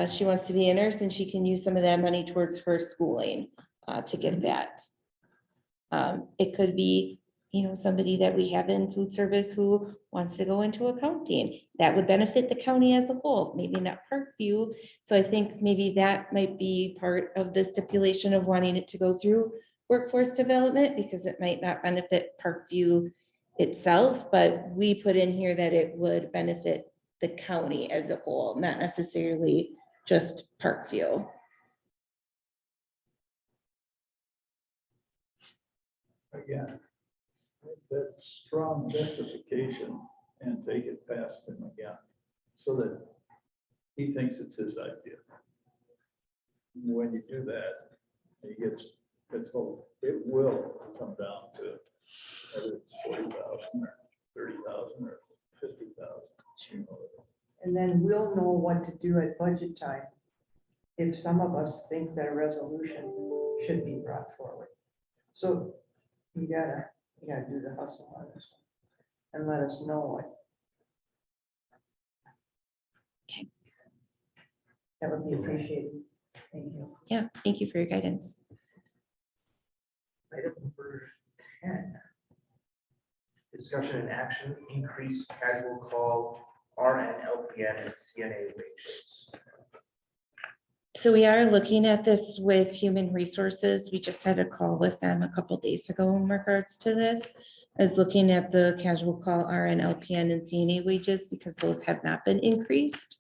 she wants to be a nurse, and she can use some of that money towards her schooling to get that. It could be, somebody that we have in food service who wants to go into accounting. That would benefit the county as a whole, maybe not Parkview. So I think maybe that might be part of the stipulation of wanting it to go through workforce development, because it might not benefit Parkview itself, but we put in here that it would benefit the county as a whole, not necessarily just Parkview. Again, that strong justification and take it past him again, so that he thinks it's his idea. When you do that, he gets told, it will come down to whether it's 40,000 or 30,000 or 50,000. And then we'll know what to do at budget time if some of us think that a resolution should be brought forward. So you gotta do the hustle on this one and let us know it. Okay. That would be appreciated. Thank you. Yeah, thank you for your guidance. Item number 10. Discussion and action, increase casual call, RN, LPN, and CNA wages. So we are looking at this with human resources. We just had a call with them a couple days ago in regards to this. Is looking at the casual call RN, LPN and CNA wages because those have not been increased.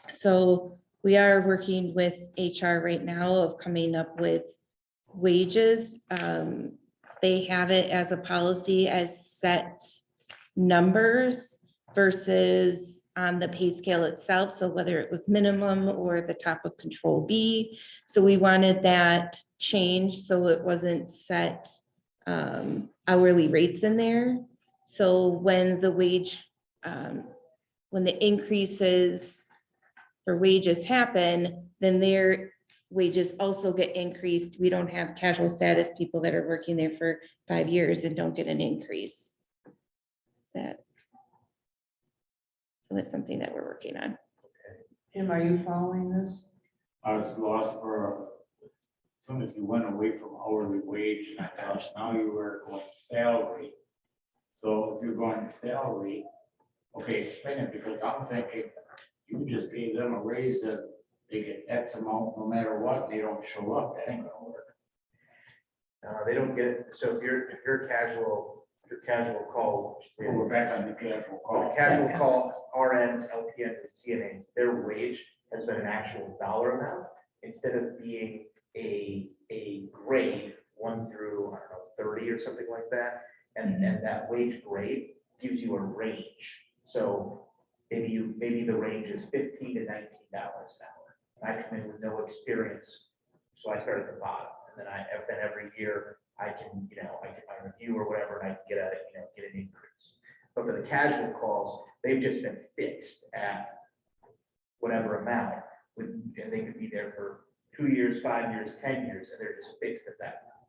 So we are working with HR right now of coming up with wages. They have it as a policy as set numbers versus on the pay scale itself. So whether it was minimum or the top of control B. So we wanted that changed so it wasn't set hourly rates in there. So when the wage, when the increases for wages happen, then their wages also get increased. We don't have casual status people that are working there for 5 years and don't get an increase. So that's something that we're working on. Jim, are you following this? I was lost for, as soon as you went away from hourly wage, I thought now you were going salary. So if you're going salary, okay, explain it, because I'm thinking you just gave them a raise that they get X amount no matter what, they don't show up, that ain't gonna work. They don't get, so if you're casual call. So we're back on the casual call. Casual call, RNs, LPNs, and CNAs, their wage has been an actual dollar amount instead of being a grade 1 through, I don't know, 30 or something like that. And that wage grade gives you a range. So maybe the range is $15 to $19 an hour. And I come in with no experience, so I start at the bottom. And then every year I can my review or whatever, and I can get an increase. But for the casual calls, they've just been fixed at whatever amount. And they could be there for 2 years, 5 years, 10 years, and they're just fixed at that amount.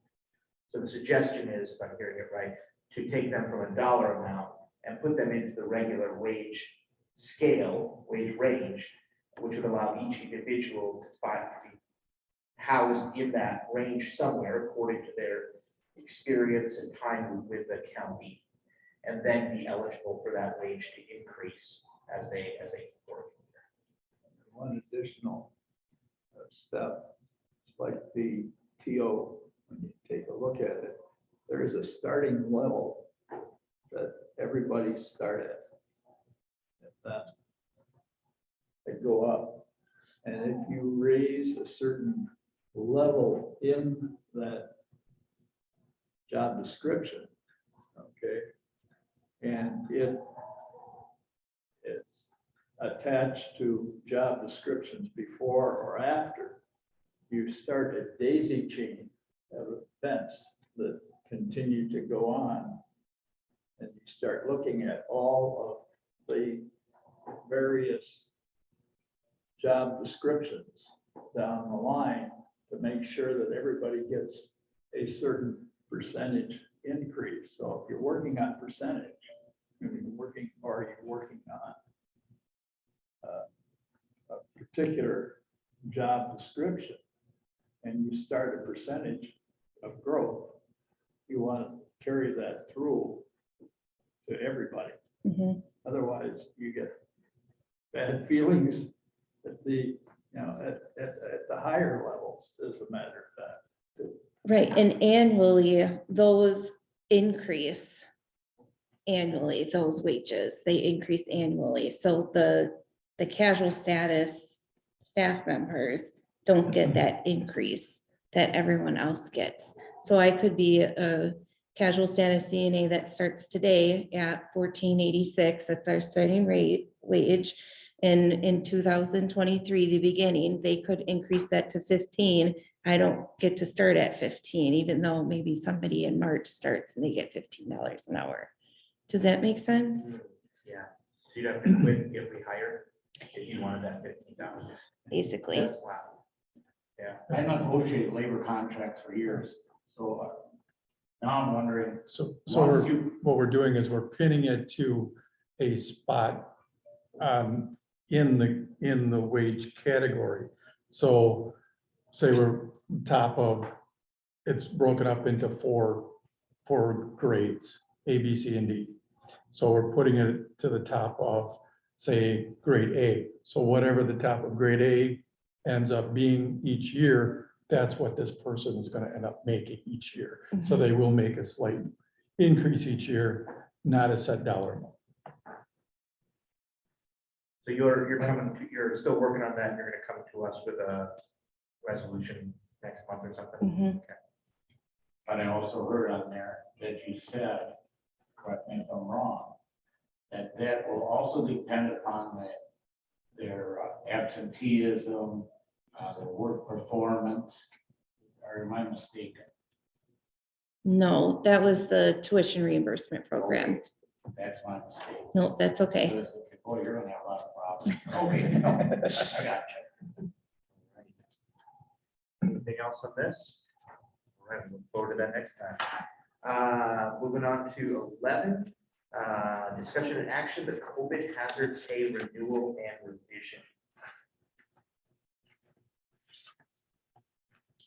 So the suggestion is, if I'm hearing it right, to take them from a dollar amount and put them into the regular wage scale, wage range, which would allow each individual to be housed in that range somewhere according to their experience and time with the county, and then be eligible for that wage to increase as they keep working. One additional step, it's like the TO, when you take a look at it, there is a starting level that everybody start at. That they go up. And if you raise a certain level in that job description, okay, and it's attached to job descriptions before or after, you start a daisy chain of events that continue to go on. And you start looking at all of the various job descriptions down the line to make sure that everybody gets a certain percentage increase. So if you're working on percentage, you're working on a particular job description, and you start a percentage of growth, you want to carry that through to everybody. Mhm. Otherwise, you get bad feelings at the, at the higher levels, as a matter of fact. Right, and annually, those increase annually, those wages, they increase annually. So the casual status staff members don't get that increase that everyone else gets. So I could be a casual status CNA that starts today at $14.86. That's our starting rate wage. And in 2023, the beginning, they could increase that to 15. I don't get to start at 15, even though maybe somebody in March starts and they get $15 an hour. Does that make sense? Yeah, so you'd have to quit and get rehired if you wanted that $15. Basically. Wow. Yeah. I negotiated labor contracts for years, so now I'm wondering, So once you, what we're doing is we're pinning it to a spot in the wage category. So say we're top of, it's broken up into four grades, A, B, C, and D. So we're putting it to the top of say, grade A. So whatever the top of grade A ends up being each year, that's what this person is gonna end up making each year. So they will make a slight increase each year, not a set dollar amount. So you're still working on that, and you're gonna come to us with a resolution next month or something? Mhm. Okay. But I also heard on there that you said, correct me if I'm wrong, that that will also depend upon their absenteeism, their work performance, or am I mistaken? No, that was the tuition reimbursement program. That's my mistake. No, that's okay. Boy, you're gonna have a lot of problems. Okay, no, I got you. Anything else on this? All right, look forward to that next time. Moving on to 11, discussion and action, the COVID hazard pay renewal and revision.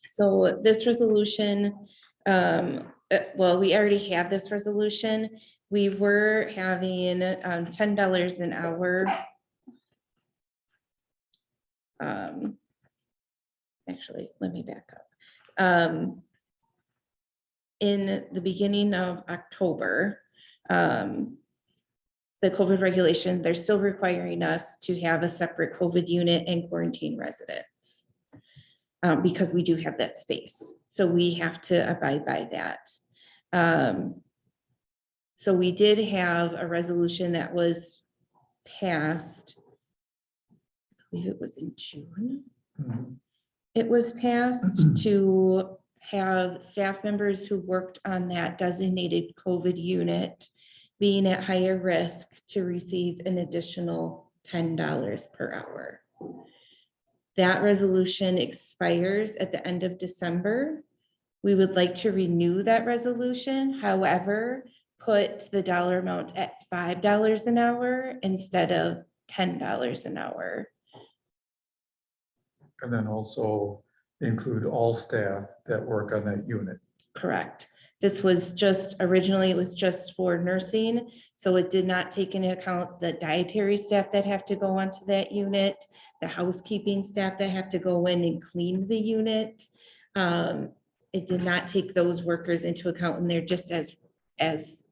So this resolution, well, we already have this resolution. We were having $10 an hour. Actually, let me back up. In the beginning of October, the COVID regulation, they're still requiring us to have a separate COVID unit and quarantine residents. Because we do have that space, so we have to abide by that. So we did have a resolution that was passed. I believe it was in June. Mhm. It was passed to have staff members who worked on that designated COVID unit being at higher risk to receive an additional $10 per hour. That resolution expires at the end of December. We would like to renew that resolution, however, put the dollar amount at $5 an hour instead of $10 an hour. And then also include all staff that work on that unit. Correct. This was just, originally it was just for nursing, so it did not take into account the dietary staff that have to go onto that unit, the housekeeping staff that have to go in and clean the unit. It did not take those workers into account, and they're just as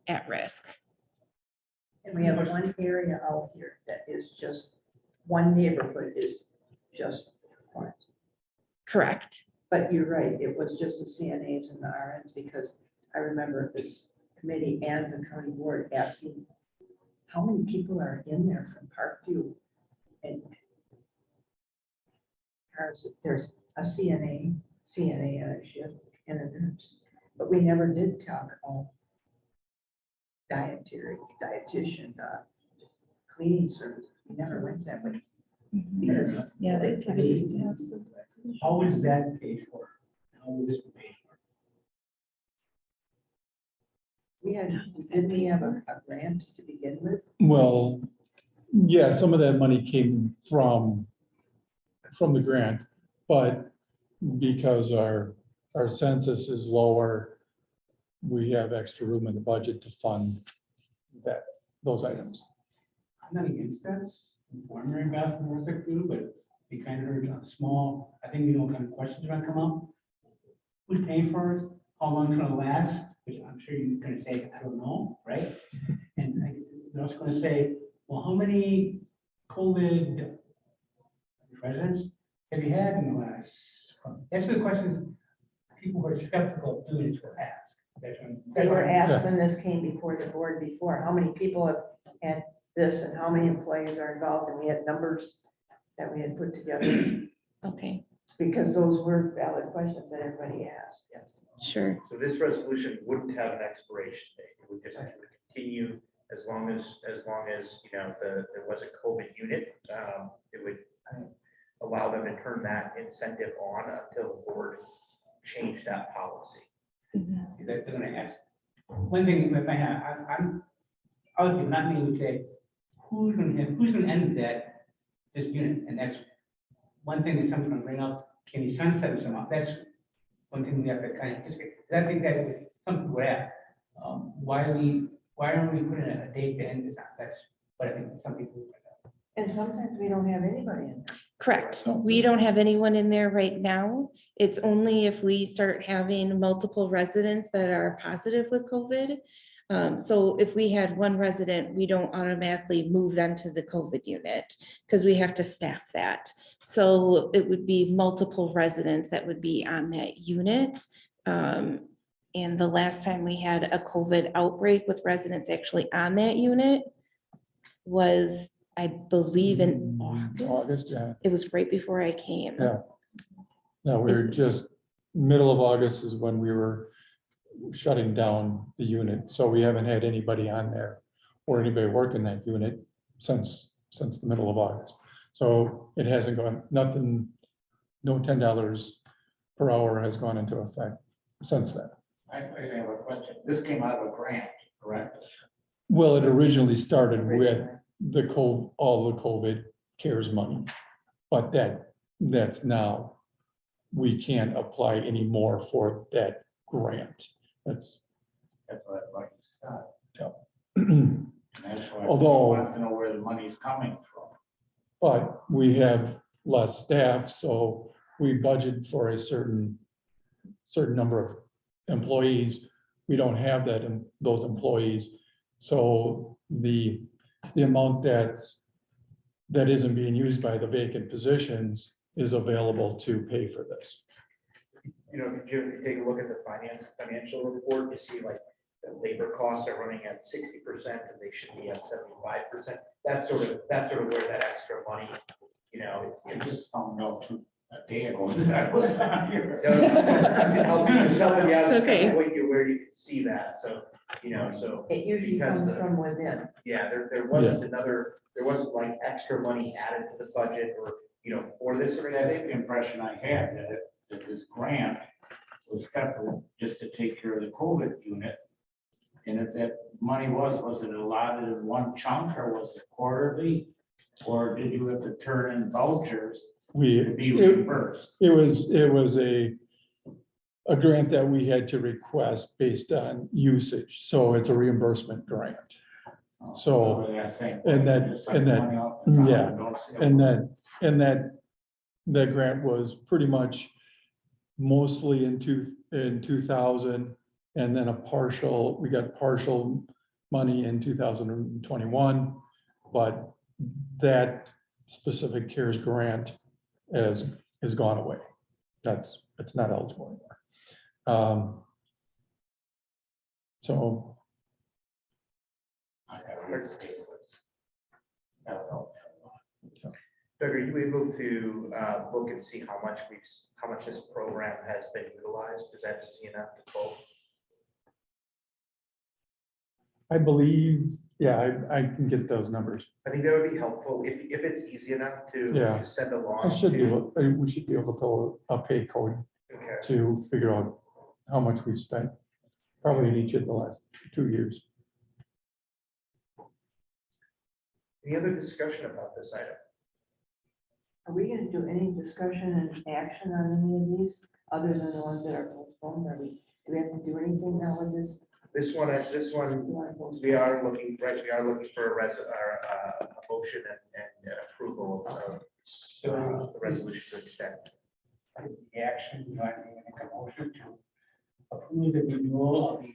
at risk. And we have one area out here that is just, one neighborhood is just one. Correct. But you're right, it was just the CNAs and the RNs, because I remember this committee and the county board asking, how many people are in there from Parkview? And there's a CNA on a shift and a nurse, but we never did talk about dietitian, cleaning service. We never went that way. Because Yeah, the activities. How was that paid for? How was this paid for? didn't we have a grant to begin with? Well, yeah, some of that money came from the grant, but because our census is lower, we have extra room in the budget to fund those items. I'm not against that. Primary basketball was like too, but we kind of heard a small, I think we know what kind of questions are gonna come up. Who's paying for it? How long it's gonna last? Which I'm sure you're gonna say, I don't know, right? And you're also gonna say, well, how many COVID residents have you had in the last? That's the questions people who are skeptical of doing it will ask. They were asked when this came before the board before, how many people have had this and how many employees are involved, and we had numbers that we had put together, Okay, because those were valid questions that everybody asked, yes. sure. So this resolution wouldn't have an expiration date. It would just continue as long as, you know, there was a COVID unit. It would allow them to turn that incentive on until the board changed that policy. Mhm. They're gonna ask. One thing, if I have, other people, not me, would say, who's gonna end this unit? And that's one thing that someone's gonna bring up, can you sunset or something? That's one thing we have to kind of anticipate. I think that some people would ask, why aren't we putting a date to end this? That's what I think some people would bring up. And sometimes we don't have anybody in there. Correct. We don't have anyone in there right now. It's only if we start having multiple residents that are positive with COVID. So if we had one resident, we don't automatically move them to the COVID unit because we have to staff that. So it would be multiple residents that would be on that unit. And the last time we had a COVID outbreak with residents actually on that unit was, I believe, in August, August. yeah. It was right before I came. Yeah. No, we were just, middle of August is when we were shutting down the unit, so we haven't had anybody on there or anybody working that unit since the middle of August. So it hasn't gone, nothing, no $10 per hour has gone into effect since then. I have a question. This came out of a grant, correct? Well, it originally started with all the COVID CARES money, but that's now, we can't apply anymore for that grant. That's what I thought you said. Yeah. And that's why I Although- want to know where the money's coming from. But we have less staff, so we budget for a certain number of employees. We don't have that in those employees. So the amount that isn't being used by the vacant positions is available to pay for this. You know, if you take a look at the financial report, you see like the labor costs are running at 60% and they should be at 75%. That's sort of where that extra money, you know, I it's. just found out a day ago that I was on here. Just helping you out, It's just kind okay. of point you where you can see that, so, you know, so, It usually Because comes the- from within. yeah, there wasn't like extra money added to the budget or, you know, for this or That's anything. the impression I had, that this grant was separate just to take care of the COVID unit. And if that money was it allotted in one chunk or was it quarterly? Or did you have to turn in vouchers to be reimbursed? It was a grant that we had to request based on usage, so it's a reimbursement grant. So, Yeah, I think- and that- just suck and that- money off the top yeah, and don't say a And word. that grant was pretty much mostly in 2000, and then we got partial money in 2021, but that specific CARES grant has gone away. It's not eligible anymore. So I gotta read the papers. I don't know. Doug, are you able to look and see how much this program has been utilized? Is that easy enough to pull? I believe, yeah, I can get those numbers. I think that would be helpful if it's easy enough to Yeah. to send along. We should be able to pull a pay code Okay. to figure out how much we've spent, probably in each of the last 2 years. Any other discussion about this item? Are we gonna do any discussion and action on any of these, other than the ones that are postponed? Do we have to do anything now with this? This one, You wanna postpone? we are looking for a motion and approval of the resolution to extend. The action, you want me to make a motion to approve the renewal of the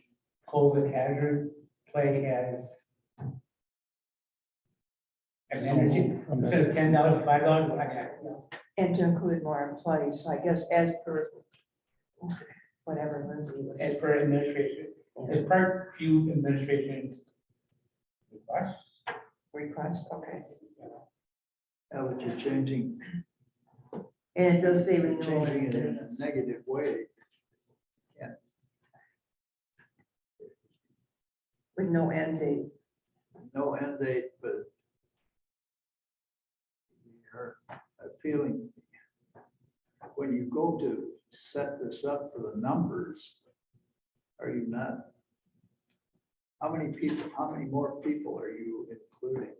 COVID hazard play as energy, instead of $10, $5, I got. And to include more employees, so I guess as per whatever Lindsay was. As per administration, as part few administration Request, okay. Now that you're changing, And it does say you're renewal. changing it in a negative way. With no end date. No end date, but you're feeling, when you go to set this up for the numbers, are you not? How many more people are you including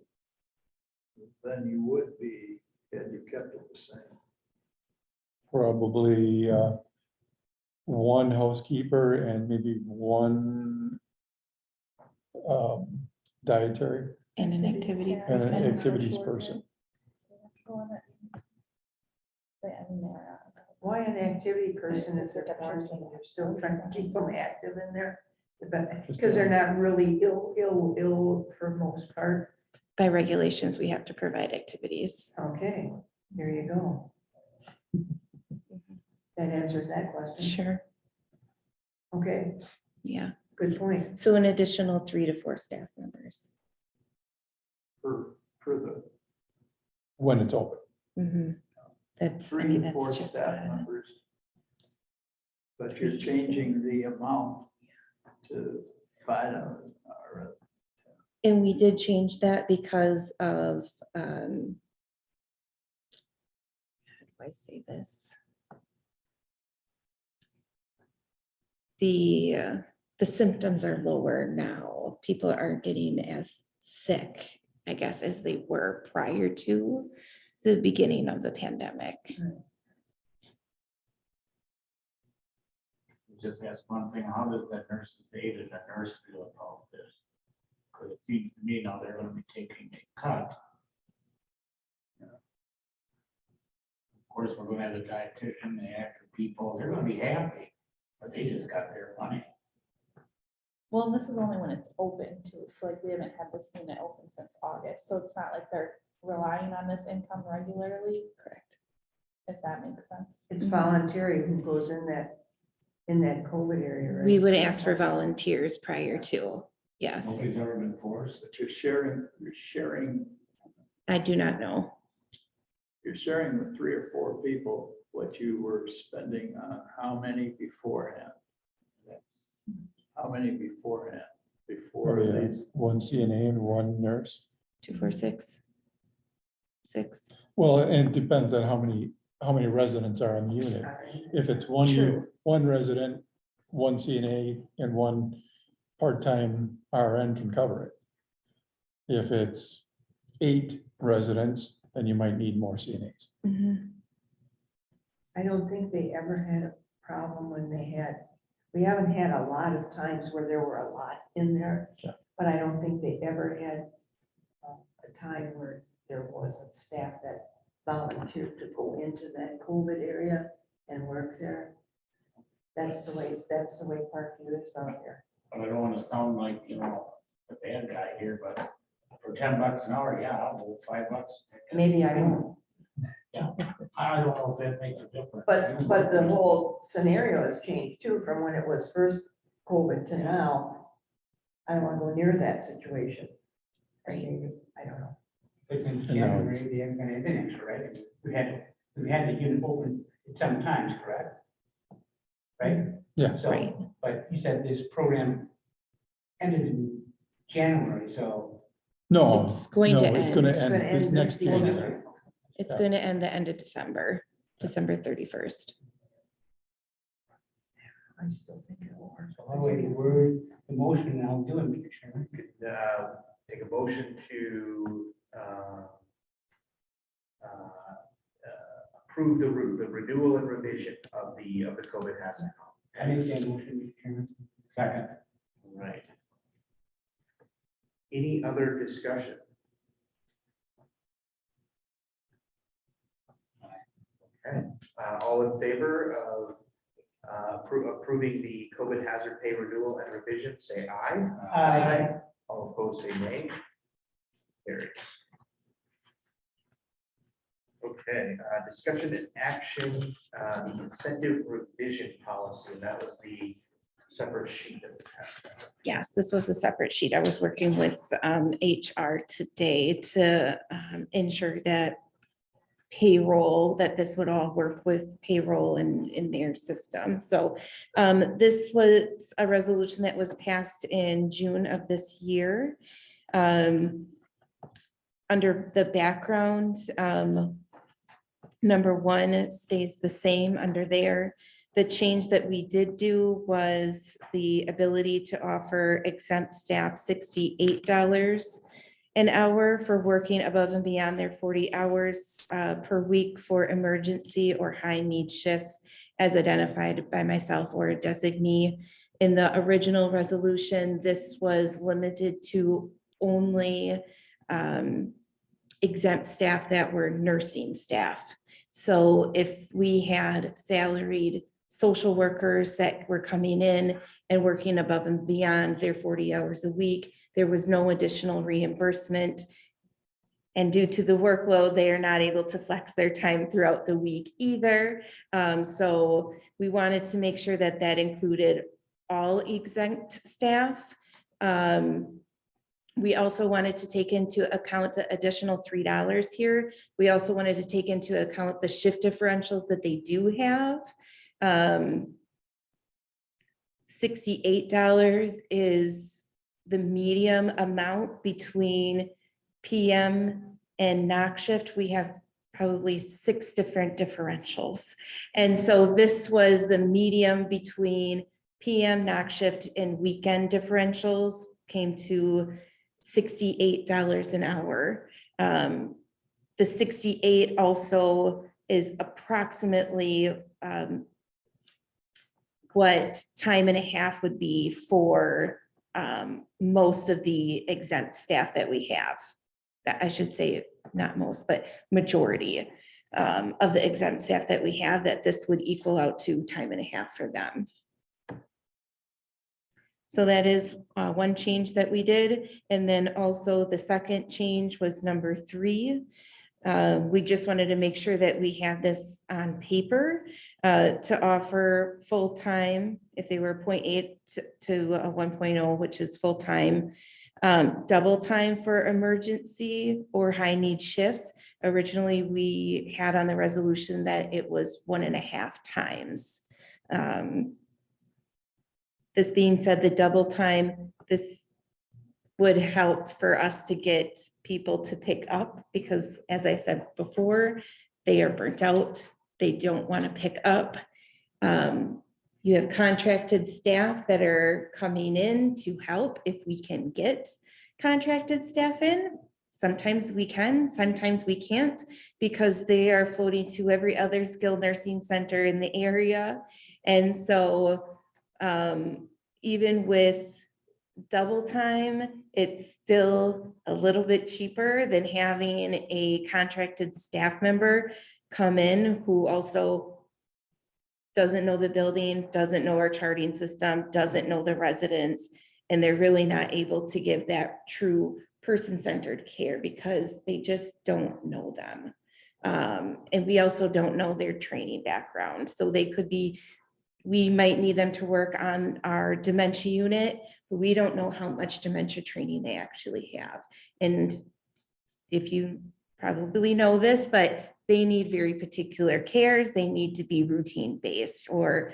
than you would be had you kept it the same? Probably one housekeeper and maybe one dietary. And an activity staff. And an person. activities person. Why an activity person if they're quarantined, you're still trying to keep them active in there? Because they're not really ill for most part. By regulations, we have to provide activities. Okay, there you go. That answers that question. Sure, Okay, yeah. good point. So an additional 3 to 4 staff members. For the When it's open. Mhm. That's, I 3 mean, to 4 that's just, staff members. But you're changing the amount to $5 or and we did change that because of, how do I say this? The symptoms are lower now. People aren't getting as sick, I guess, as they were prior to the beginning of the pandemic. Just ask one thing, how does the nurse's aide and the nurse feel about this? Because it seems to me now they're gonna be taking a cut. Of course, we're gonna have a dietitian, the actor people, they're gonna be happy, but they just got their money. Well, and this is only when it's open too, so like we haven't had this unit open since August, so it's not like they're relying on this income regularly. Correct. If that makes sense. It's voluntary who goes in that COVID area, right? We would ask for volunteers prior to, yes. Nobody's ever been forced. but you're sharing I do not know. with 3 or 4 people what you were spending on how many beforehand? That's How many beforehand? Oh, Before yeah. these, 1 CNA and 1 nurse. 2, 4, 6. 6. Well, and it depends on how many residents are in the unit. If it's one, True. one resident, 1 CNA and 1 part-time RN can cover it. If it's 8 residents, then you might need more CNAs. Mhm. I don't think they ever had a problem when we haven't had a lot of times where there were a lot in there. Yeah. But I don't think they ever had a time where there wasn't staff that volunteered to go into that COVID area and work there. That's the way Parkview is out here. But I don't wanna sound like, the bad guy here, but for $10 an hour, yeah, I'll go $5. Maybe I don't, I don't know if that makes a difference. but the whole scenario has changed too, from when it was first COVID to now. I don't want to go near that situation. Right. I don't know. But since And now January, it's- they haven't done anything extra, right? We had the unit open some times, correct? Right? Yeah. So, Right. but you said this program ended in January, so. No, It's going no, to it's gonna end. It's gonna end this end next this year. January. It's Yeah. going to end the end of December, December 31st. I still think it'll work. So I'll wait the word, the motion, and I'll do it, Mr. Chairman. Take a motion to approve the renewal and revision of the COVID hazard. I make that motion, Mr. Chairman. Second. Right. Any other discussion? Okay, all in favor of approving the COVID hazard pay renewal and revision, say aye. Aye. All opposed, say nay. Carries. Okay, discussion and action, the incentive revision policy, and that was the separate sheet that we have. Yes, this was a separate sheet. I was working with HR today to ensure that payroll, that this would all work with payroll in their system. So this was a resolution that was passed in June of this year. Under the background, number 1 stays the same under there. The change that we did do was the ability to offer exempt staff $68 an hour for working above and beyond their 40 hours per week for emergency or high need shifts as identified by myself or a designee. In the original resolution, this was limited to only exempt staff that were nursing staff. So if we had salaried social workers that were coming in and working above and beyond their 40 hours a week, there was no additional reimbursement. And due to the workload, they are not able to flex their time throughout the week either. So we wanted to make sure that that included all exempt staff. We also wanted to take into account the additional $3 here. We also wanted to take into account the shift differentials that they do have. $68 is the medium amount between PM and knock shift. We have probably 6 different differentials. And so this was the medium between PM, knock shift, and weekend differentials, came to $68 an hour. The 68 also is approximately what time and a half would be for most of the exempt staff that we have. That I should say, not most, but majority of the exempt staff that we have, that this would equal out to time and a half for them. So that is one change that we did. And then also the second change was number 3. We just wanted to make sure that we had this on paper to offer full-time, if they were 0.8 to a 1.0, which is full-time, double time for emergency or high need shifts. Originally, we had on the resolution that it was 1.5 times. This being said, the double time, this would help for us to get people to pick up, because as I said before, they are burnt out. They don't want to pick up. You have contracted staff that are coming in to help if we can get contracted staff in. Sometimes we can, sometimes we can't, because they are floating to every other skilled nursing center in the area. And so even with double time, it's still a little bit cheaper than having a contracted staff member come in who also doesn't know the building, doesn't know our charting system, doesn't know the residents, and they're really not able to give that true person-centered care because they just don't know them. And we also don't know their training background. So they could be, we might need them to work on our dementia unit, but we don't know how much dementia training they actually have. And if you probably know this, but they need very particular cares. They need to be routine based, or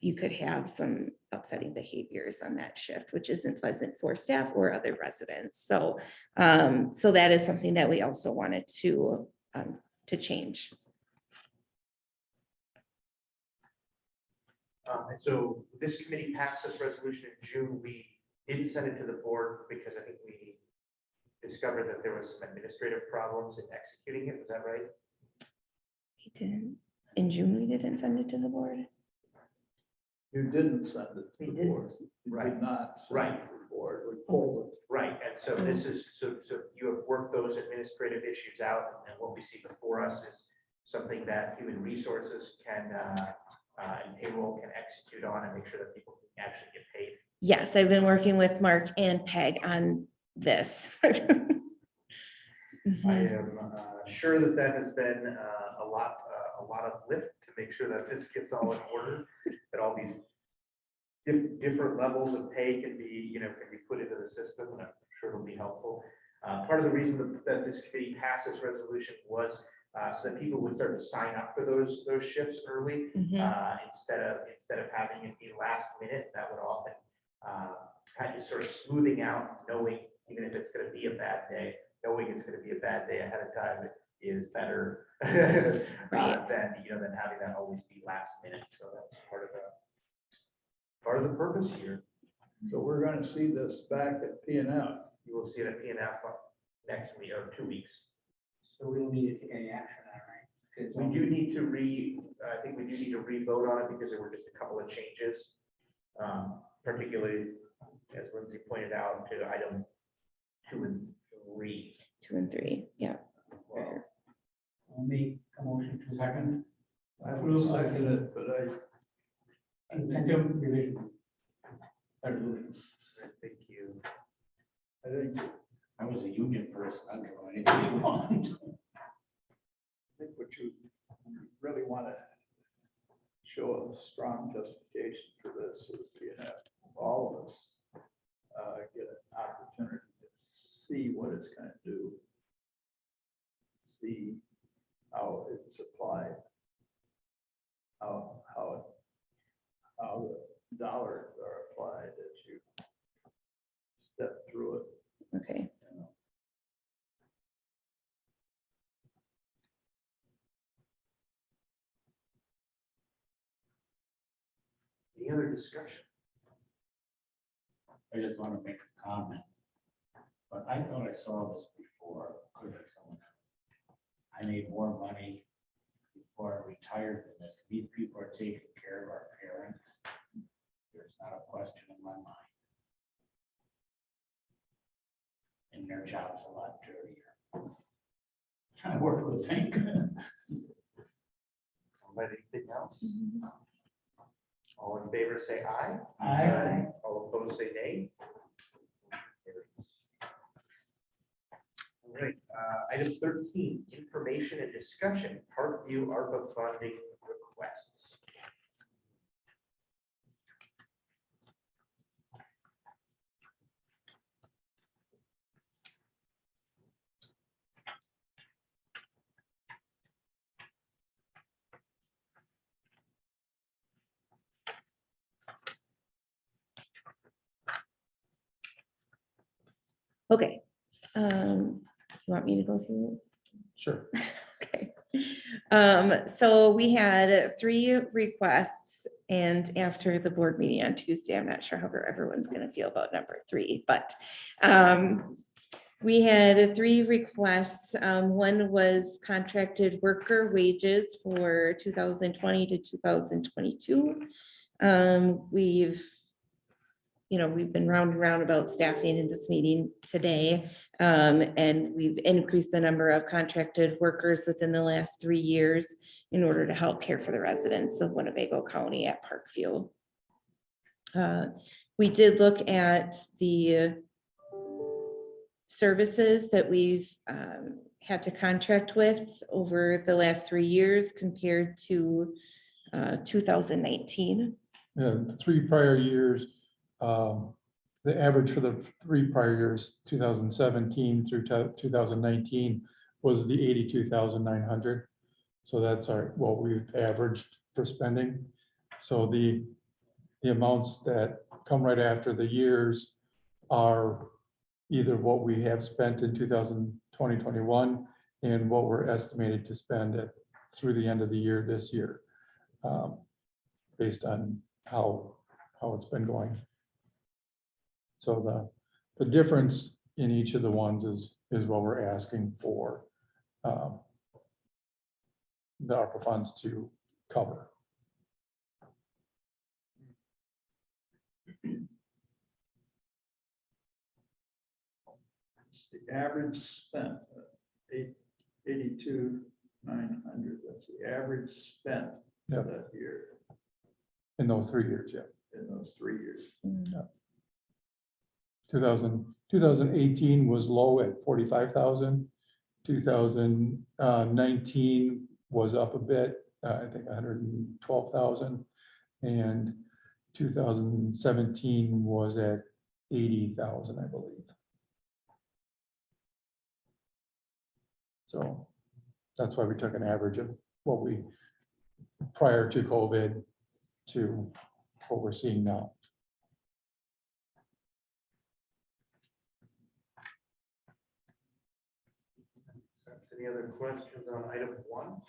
you could have some upsetting behaviors on that shift, which isn't pleasant for staff or other residents. So, so that is something that we also wanted to change. And so this committee passed this resolution in June. We didn't send it to the board because I think we discovered that there was some administrative problems in executing it. Was that right? We didn't, in June, we didn't send it to the board. You didn't send it to the didn't. board. You Right. did not send Right. it to the board. We pulled it. Right, and so this is, so you have worked those administrative issues out, and what we see before us is something that human resources can, and payroll can execute on and make sure that people can actually get paid. Yes, I've been working with Mark and Peg on this. I am sure that that has been a lot of lift to make sure that this gets all in order, that all these different levels of pay can be, can be put into the system, and I'm sure it'll be helpful. Part of the reason that this committee passed this resolution was so that people would start to sign up for those shifts early, instead of having it be last minute. That would often kind of sort of smoothing out, knowing even if it's going to be a bad day, knowing it's going to be a bad day ahead of time is better than than having that always be last minute. So that's part of the purpose here. So we're going to see this back at P&F. You will see it at PNF next week or 2 weeks. So we don't need to take any action on it, right? We do need to I think we do need to re-vote on it because there were just a couple of changes. Particularly, as Lindsay pointed out, to item 2 and 3. 2 and 3, yeah. Well, I'll make a motion to second, I will second it, but incentive revision. Resolution. Thank you. I think, I was a union person, I don't know anything you want. I think what you really want to show a strong justification for this is you have all of us get an opportunity to see what it's going to do, see how it's applied, how the dollars are applied as you step through it. Okay, You know. Any other discussion? I just want to make a comment. But I thought I saw this before. Could have someone else. I made more money before I retired than this. These people are taking care of our parents. There's not a question in my mind. And their job's a lot dirtier. I work with think. Anything else? All in favor, say aye. Aye. All opposed, say nay. All right, item 13, information and discussion, Parkview ARPA funding requests. okay. You want me to go through? Sure. Okay. So we had 3 requests, and after the board meeting on Tuesday, I'm not sure how everyone's gonna feel about number 3, but we had 3 requests. One was contracted worker wages for 2020 to 2022. We've been round and round about staffing in this meeting today. And we've increased the number of contracted workers within the last 3 years in order to help care for the residents of Winnebago County at Parkview. We did look at the services that we've had to contract with over the last 3 years compared to 2019. Yeah, the 3 prior years, the average for the 3 prior years, 2017 through 2019, was the 82,900. So that's what we've averaged for spending. So the amounts that come right after the years are either what we have spent in 2021 and what we're estimated to spend through the end of the year this year, based on how it's been going. So the difference in each of the ones is what we're asking for the ARPA funds to cover. It's the average spent, 82,900. That's the average spent Yeah. that year In those 3 years, yeah. in those 3 years. 2018 was low at 45,000. 2019 was up a bit, I think 112,000. And 2017 was at 80,000, I believe. So that's why we took an average of what we, prior to COVID, to what we're seeing now. Any other questions on item 1?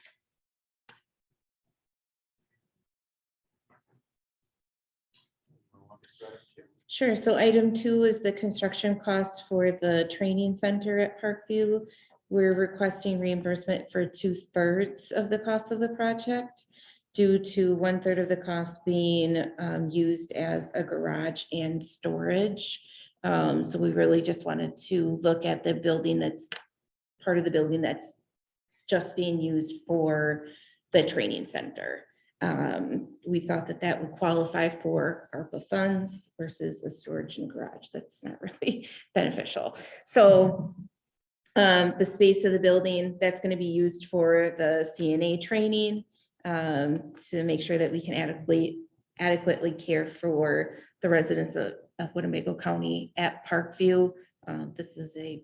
Sure. So item 2 is the construction costs for the training center at Parkview. We're requesting reimbursement for 2/3 of the cost of the project, due to 1/3 of the cost being used as a garage and storage. So we really just wanted to look at the building that's part of the building that's just being used for the training center. We thought that that would qualify for ARPA funds versus a storage and garage. That's not really beneficial. So the space of the building, that's going to be used for the CNA training, to make sure that we can adequately care for the residents of Winnebago County at Parkview. This is a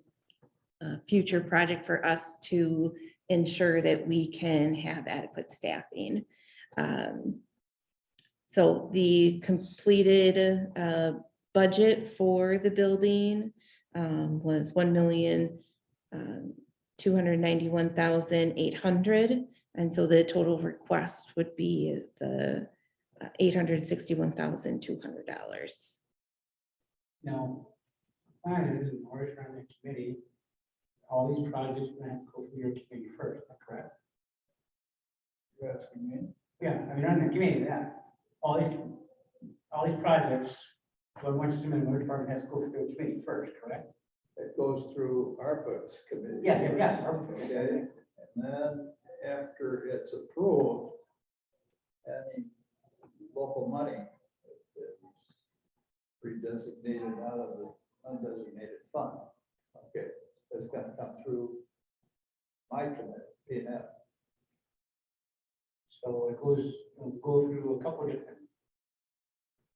future project for us to ensure that we can have adequate staffing. So the completed budget for the building was $1,291,800. And so the total request would be the $861,200. Now, plan is, in order to run the committee, all these projects are gonna have to go through your committee first, is that correct? You're asking me? Yeah, I mean, on the committee, yeah, all these projects, well, once it's in the department has to go through the committee first, correct? It goes through ARPA's committee. Yeah. Okay, and then after it's approved, any local money is redesignated out of the undesignated fund. Okay, it's gonna come through my committee, P&F. So it'll go through a couple of different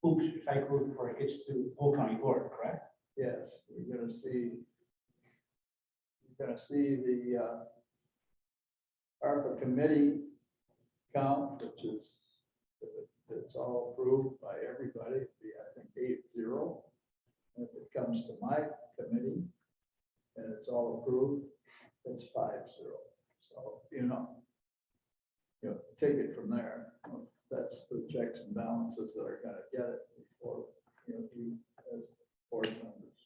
hoops, cycles before it gets to whole county board, correct? Yes, you're gonna see the ARPA committee count, which is, it's all approved by everybody, it'd be, I think, 8-0. And if it comes to my committee and it's all approved, it's 5-0. So, take it from there. That's the checks and balances that are gonna get it before, you as board members.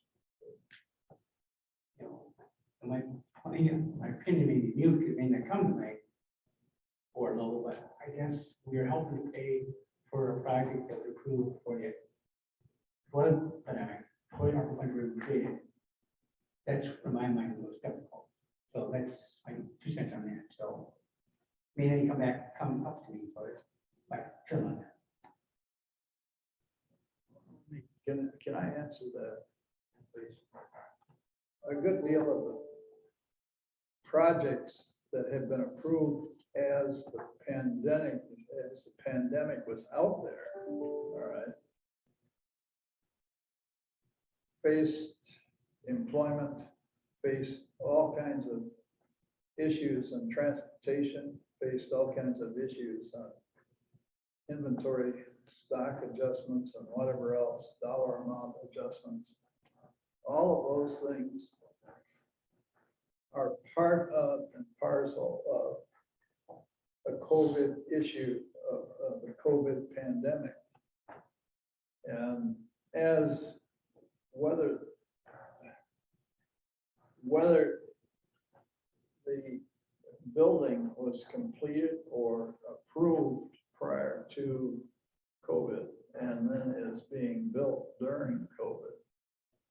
You know, and my opinion may be mute, it may not come to my board level, but I guess we are helping to pay for a project that we approved for the pandemic, for the ARPA fund we created. That's, in my mind, the most difficult. So that's my 2 cents on that. So may they come up to me for it, like, turn on that. Can I answer that, please? A good deal of the projects that have been approved as the pandemic was out there, all right, faced employment, faced all kinds of issues on transportation, faced all kinds of issues on inventory, stock adjustments, and whatever else, dollar amount adjustments. All of those things are part of and parcel of the COVID issue of the COVID pandemic. And as whether the building was completed or approved prior to COVID and then is being built during COVID,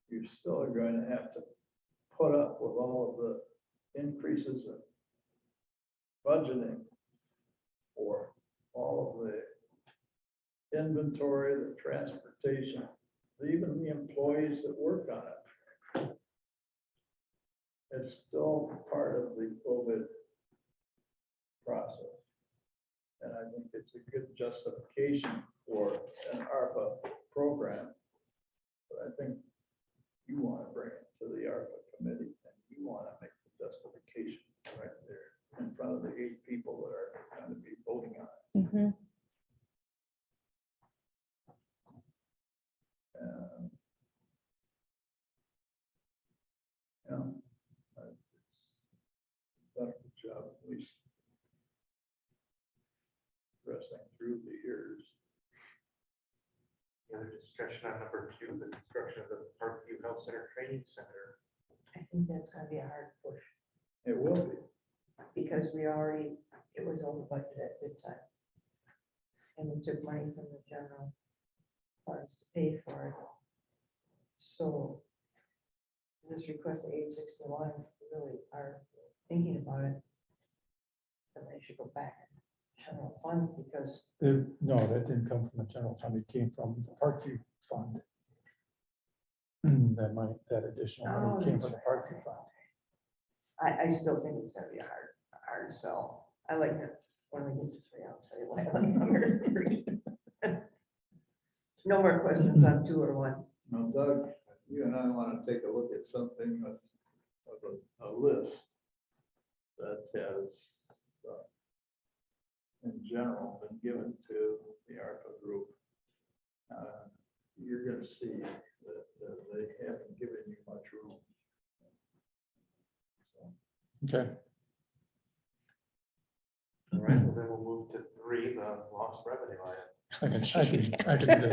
you're still going to have to put up with all of the increases in budgeting for all of the inventory, the transportation, even the employees that work on it. It's still part of the COVID process. And I think it's a good justification for an ARPA program. But I think you want to bring it to the ARPA committee and you want to make the justification right there in front of the 8 people that are going to be voting on it. Mhm. It's done a good job, at least progressing through the years. Any other discussion on number 2, the construction of the Parkview Health Center Training Center? I think that's gonna be a hard push, It will be. because it was over budget at good time. And we took money from the general funds to pay for it. So this request at 861, really are thinking about it. Then they should go back and general fund because No, that didn't come from the general fund, it came from the Parkview Fund. That additional Oh, money came that's from the right. Parkview Fund. I still think it's gonna be a hard sell. I like it when we get to 3, I'll tell you why I like number 3. No more questions on 2 or 1. Now, Doug, you and I want to take a look at something of a list that has, in general, been given to the ARPA group. You're going to see that they haven't given you much room. Okay, All right, well, then we'll move to 3, the lost revenue I can do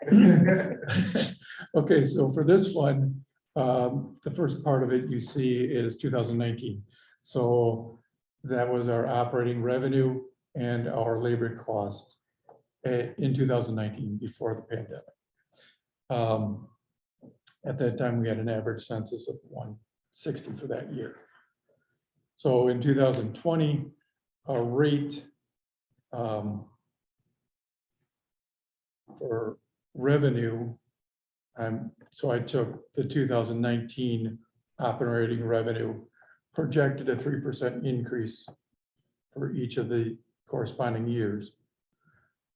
this. Okay, so for this one, the first part of it you see is 2019. So that was our operating revenue and our labor cost in 2019, before the pandemic. At that time, we had an average census of 160 for that year. So in 2020, our rate for revenue, so I took the 2019 operating revenue, projected a 3% increase for each of the corresponding years,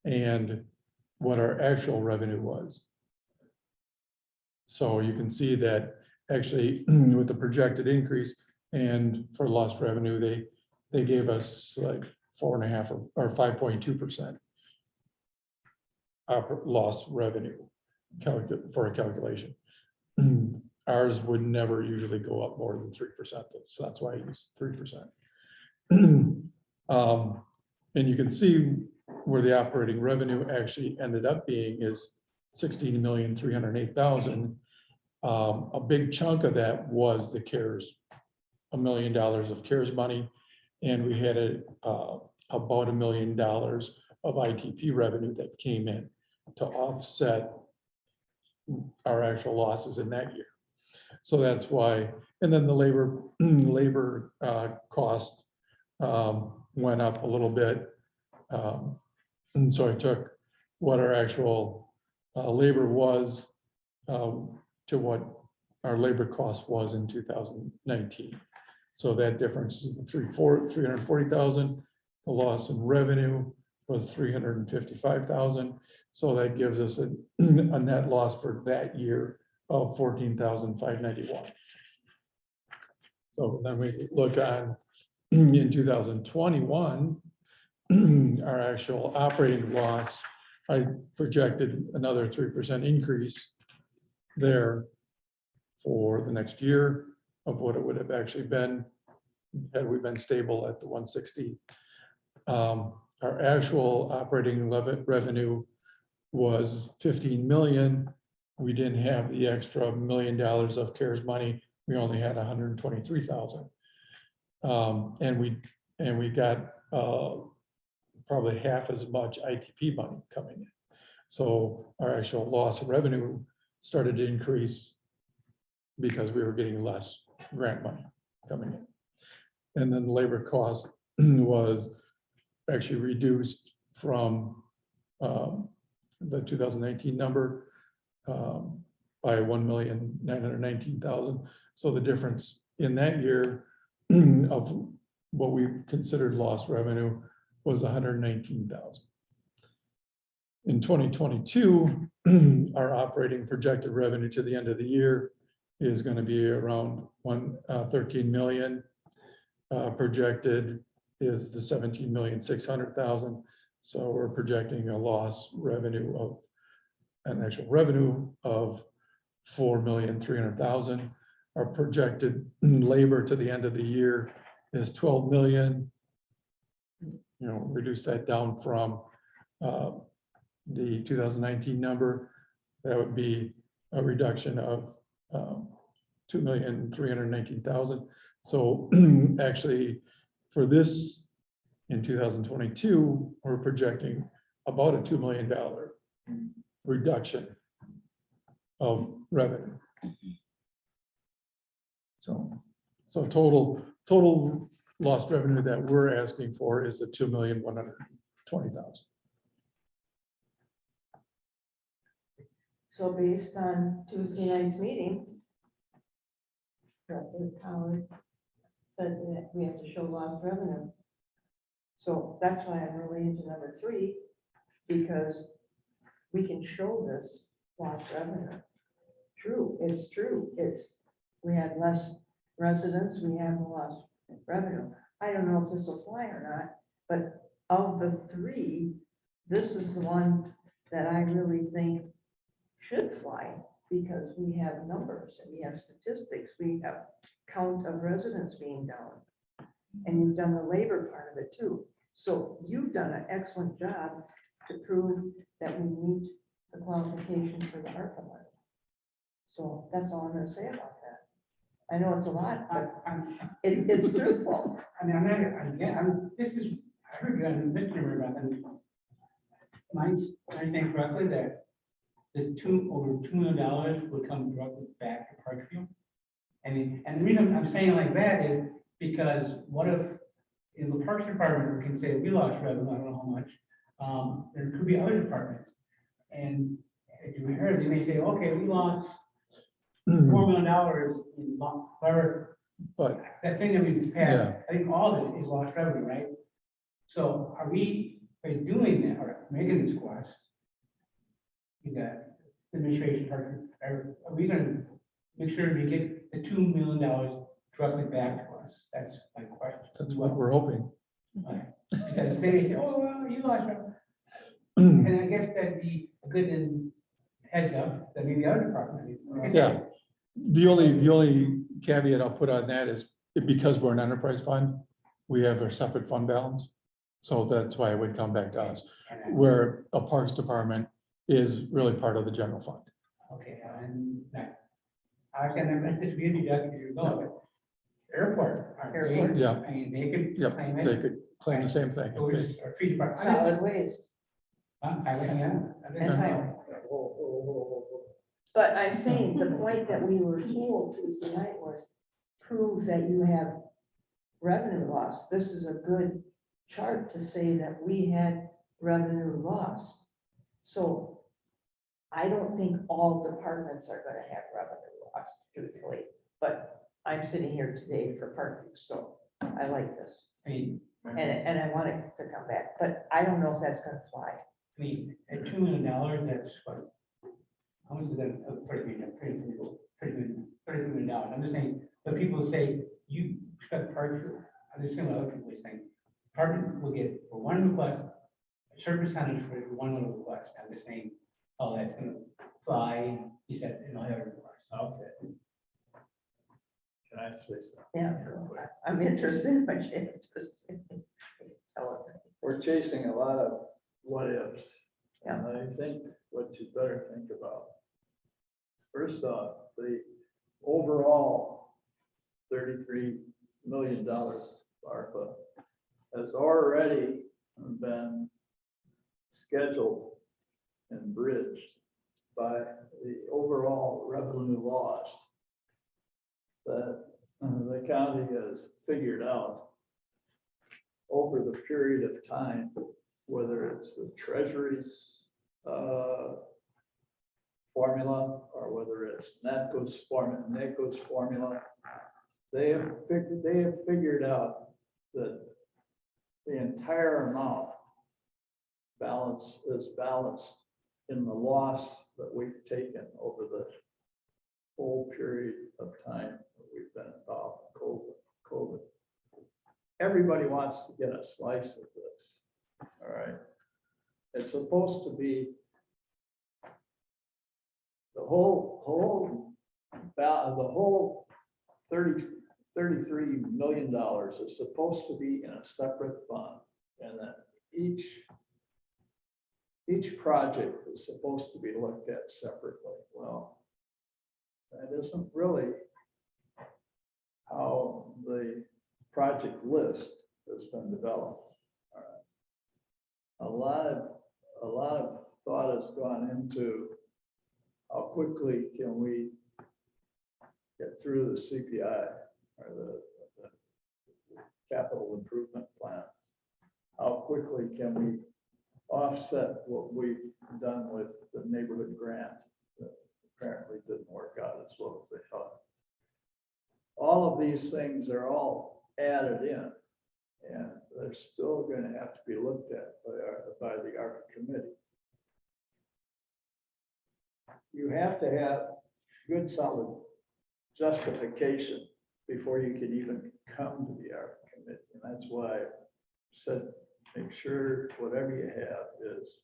and what our actual revenue was. So you can see that actually with the projected increase and for lost revenue, they gave us like 4.5 or 5.2% lost revenue for a calculation. Ours would never usually go up more than 3%, so that's why I use 3%. And you can see where the operating revenue actually ended up being is 16,308,000. A big chunk of that was the CARES, $1 million of CARES money, and we had about $1 million of ITP revenue that came in to offset our actual losses in that year. So that's why, and then the labor cost went up a little bit. And so I took what our actual labor was to what our labor cost was in 2019. So that difference is the 340,000. The loss in revenue was 355,000. So that gives us a net loss for that year of 14,591. So then we look on in 2021, our actual operating loss, I projected another 3% increase there for the next year of what it would have actually been had we been stable at the 160. Our actual operating revenue was 15 million. We didn't have the extra $1 million of CARES money. We only had 123,000. And we got probably half as much ITP money coming in. So our actual loss of revenue started to increase because we were getting less grant money coming in. And then the labor cost was actually reduced from the 2019 number by 1,919,000. So the difference in that year of what we considered lost revenue was 119,000. In 2022, our operating projected revenue to the end of the year is going to be around 13 million. Projected is the 17,600,000. So we're projecting a loss revenue of an actual revenue of 4,300,000. Our projected labor to the end of the year is 12 million. You know, reduce that down from the 2019 number. That would be a reduction of 2,319,000. So actually, for this in 2022, we're projecting about a $2 million reduction of revenue. So total lost revenue that we're asking for is the 2,120,000. So based on Tuesday night's meeting, Director Howard said that we have to show lost revenue. So that's why I'm really into number 3, because we can show this lost revenue. True, it's true. We had less residents, we have the lost revenue. I don't know if this will fly or not, but of the 3, this is the one that I really think should fly, because we have numbers and we have statistics, we have count of residents being down. And you've done the labor part of it too. So you've done an excellent job to prove that we meet the qualifications for the ARPA money. So that's all I'm gonna say about that. I know it's a lot, but it's truthful. I mean, I'm not, again, this is, I heard you on Mr. about that. Mine's, I think correctly that this over $2 million would come directly back to Parkview. I mean, and the reason I'm saying like that is because what if in the Parks Department, we can say we lost revenue, I don't know how much. There could be other departments. And if you heard, they may say, okay, we lost $4 million in whatever. But That thing that we Yeah. passed, I think all of it is lost revenue, right? So are we doing that or making this cost? You got administration part, are we gonna make sure we get the $2 million directly back to us? That's my question. that's what we're hoping. Because they may say, oh, well, you lost revenue. And I guess that'd be a good heads up that maybe other department. Yeah. The only caveat I'll put on that is because we're an enterprise fund, we have a separate fund balance. So that's why it would come back to us, where a Parks Department is really part of the general fund. Okay, and that, I was gonna this really just you know, but airport, Airport. Yeah. I mean, they could Yep, claim they it. could claim the same thing. It was a free department. Solid waste. And highway. But I'm saying the point that we were told Tuesday night was prove that you have revenue loss. This is a good chart to say that we had revenue loss. So I don't think all departments are gonna have revenue loss, truthfully, but I'm sitting here today for Parkview, so I like this. I mean, And I want it to come back, but I don't know if that's gonna fly. at $2 million, that's what, how much is that, $33 million. I'm just saying, but people say, you expect Parkview, I'm just saying what other people are saying. Department will get for one request, a certain percentage for one little request. I'm just saying, oh, that's gonna fly, he said, in all the other requests. Okay. Can I say something? Yeah, I'm interested in what you have to say. Tell it. We're chasing a lot of what ifs. Yeah. And I think what you better think about. First off, the overall $33 million ARPA has already been scheduled and bridged by the overall revenue loss that the county has figured out over the period of time, whether it's the Treasury's formula or whether it's NACO's formula, they have figured out that the entire amount is balanced in the loss that we've taken over the whole period of time that we've been involved in COVID. Everybody wants to get a slice of this, all right? It's supposed to be the whole $33 million is supposed to be in a separate fund, and that each project is supposed to be looked at separately. Well, that isn't really how the project list has been developed. All right. A lot of thought has gone into how quickly can we get through the CPI or the capital improvement plan? How quickly can we offset what we've done with the neighborhood grant that apparently didn't work out as well as they thought? All of these things are all added in, and they're still going to have to be looked at by the ARPA committee. You have to have good solid justification before you can even come to the ARPA committee. And that's why I said, make sure whatever you have is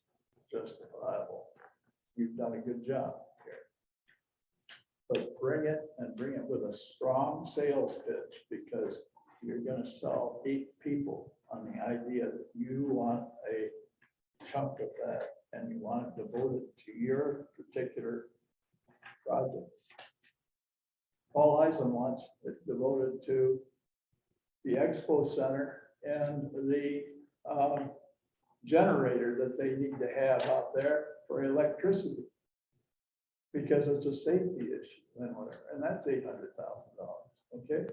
justifiable. You've done a good job here. But bring it with a strong sales pitch, because you're gonna sell 8 people on the idea that you want a chunk of that and you want it devoted to your particular project. Paul Eisen wants it devoted to the expo center and the generator that they need to have out there for electricity, because it's a safety issue and whatever, and that's $800,000. Okay,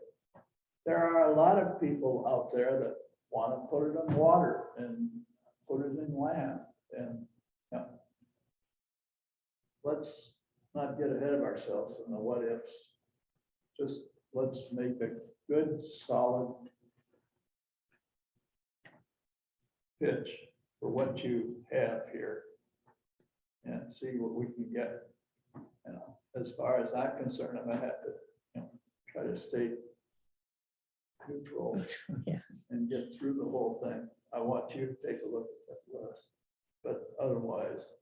there are a lot of people out there that want to put it in water and put it in land, and you know, let's not get ahead of ourselves in the what ifs. Just let's make a good, solid pitch for what you have here and see what we can get. You know, as far as I'm concerned, I'm gonna have to, you know, try to stay neutral Yeah. and get through the whole thing. I want you to take a look at that list, but otherwise,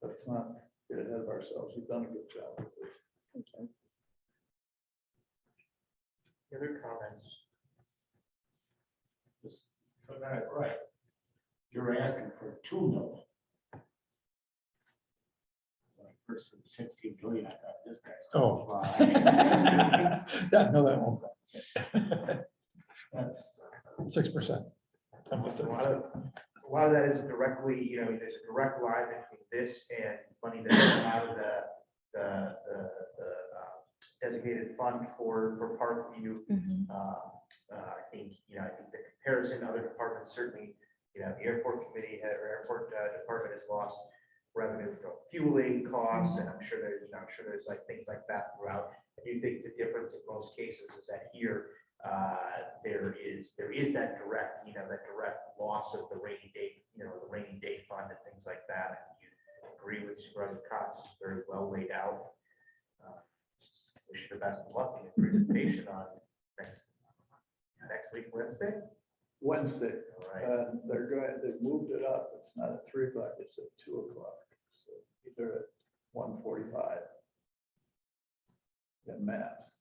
let's not get ahead of ourselves. You've done a good job with this. Okay. Any other comments? Just so that it's right. You're asking for 2 million. When I first heard 16 million, I thought this guy's. Oh. flying. Yeah, no, that won't. That's 6%. A lot of that is directly, you know, there's a direct line between this and money that comes out of the designated fund for Parkview. I think, you know, I think the comparison, other departments certainly, you know, the airport committee or airport department has lost revenue from fueling costs, and I'm sure there's, you know, like things like that throughout. I do think the difference in most cases is that here, there is that direct, you know, that direct loss of the rainy day, you know, the rainy day fund and things like that. And you agree with Supervisor Cox, it's very well laid out. Wish you the best of luck in your presentation on next week, Wednesday. Wednesday, All right. they've moved it up. It's not at 3 o'clock, it's at 2 o'clock. So either at 1:45. Get maps.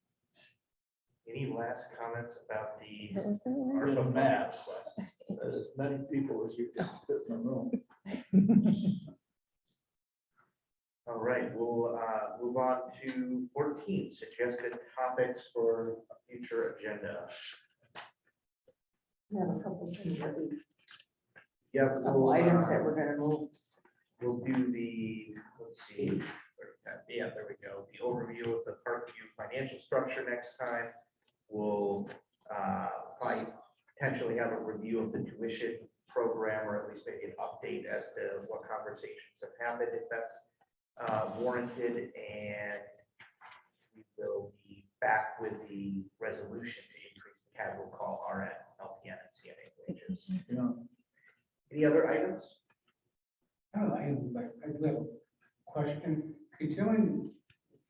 Any last comments about the What was that one? ARPA funding Maps. request? As many people as you can fit in the room. All right, we'll move on to 14, suggested topics for a future agenda. We have a couple things that we, Yeah, couple items that we're gonna move. we'll do the, let's see, yeah, there we go. The overview of the Parkview financial structure next time. We'll probably potentially have a review of the tuition program, or at least maybe an update as to what conversations have happened, if that's warranted. And we will be back with the resolution to increase the casual call RN, LPN, and CNA wages. You know, Any other items? I don't know, I do have a question. Could someone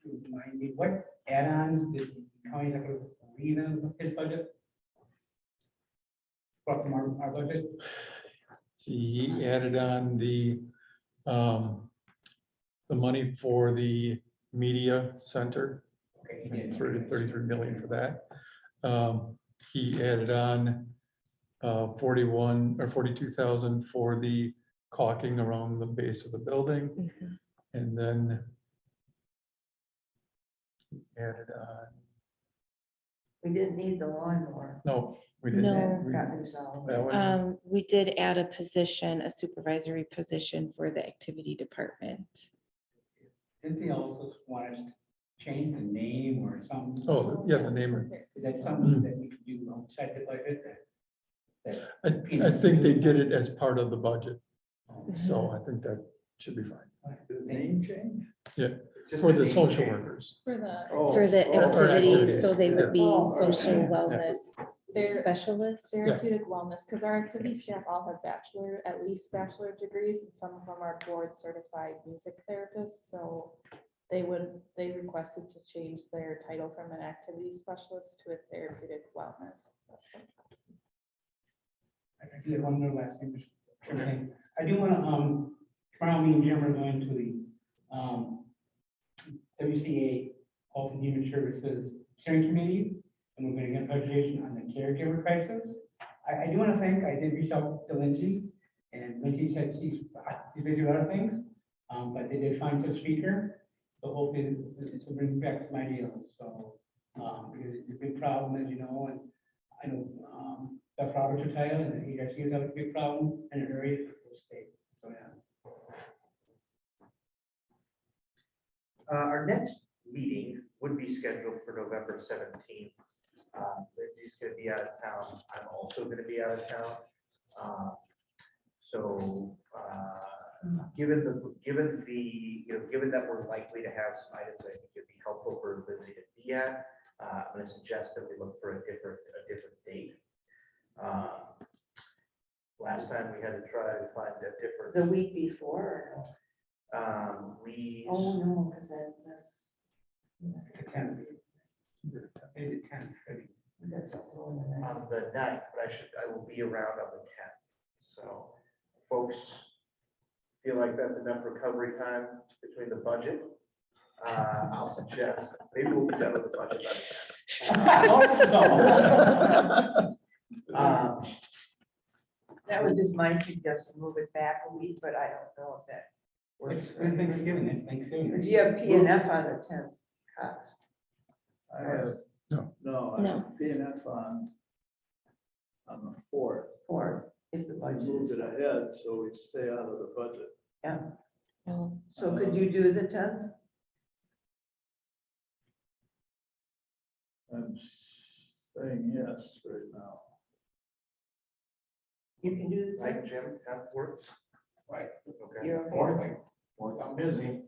remind me what add-ons did the county have to leave in his budget? What from our budget? See, he added on the money for the media center, Okay. He did. 33 million for that. He added on 41 or 42,000 for the caulking around the base of the building. And then he added on, We didn't need the lawnmower. no, we didn't. No. we- Got resolved. that one- We did add a position, a supervisory position for the activity department. didn't they also want us to change the name or something? Oh, yeah, the name. Is that something that we could do outside the budget? I think they did it as part of the budget, so I think that should be fine. The name change? It's just For a the name social change. workers. For the, Oh, For the oh, activities, so activities, they would be Oh, social okay. wellness They're- specialists. therapeutic wellness, because our activity staff all have bachelor, at least bachelor degrees, and some of them are board certified music therapists, so they requested to change their title from an activity specialist to a therapeutic wellness specialist. I do have one more last thing. Mr. Chairman. I do want to, tomorrow me and Jim are going to the, WCA, Health and Human Services Steering Committee, and we're going to get presentation on the caregiver crisis. I do want to thank, I did reach out to Lindsay, and Lindsay said she's busy with other things, but they did find a speaker, so hopefully it's to bring back some ideas, so, because it's a big problem, as you know, and I know, Dr. Roberts retired, and he actually has a big problem in an area for the state, so, yeah. Our next meeting would be scheduled for November 17th. Lindsay's gonna be out of town. I'm also gonna be out of town. So, given that we're likely to have some items, I think it'd be helpful for Lindsay to be at. I'm gonna suggest that we look for a different date. Last time we had to try to find a different, The week before, or we. no? Oh, no, because that's. The 10th. Maybe 10th, maybe. That's a little in the night. On the 9th, but I will be around on the 10th. So folks feel like that's enough recovery time between the budget. I'll suggest, maybe we'll be done with the budget by the 10th. That was just my suggestion, move it back a week, but I don't know if that works. It's Thanksgiving, it's Thanksgiving. Do you have P and F on the 10th? Cox? I have, No. no, I No. have PNF on the 4th. Or is the I budget? moved it ahead, so we stay out of the budget. Yeah, Oh, so could you do the 10th? I'm saying yes right now. You can do the 10th? Like Jim, 10th works? Right. Okay. You're okay. Fourth, I'm busy.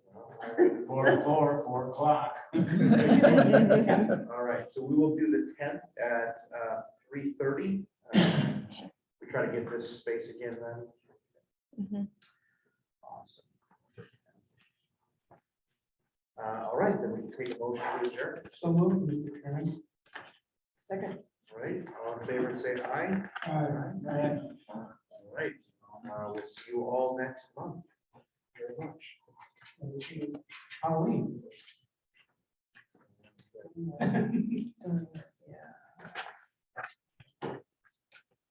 4 o'clock. All right, so we will do the 10th at 3:30. We try to get this space again then. mhm. Awesome. All right, then we can take a motion to adjourn. So moved, Mr. Chairman. Second. All right, all in favor, say aye. All right, we'll see you all next month. Very much. Halloween.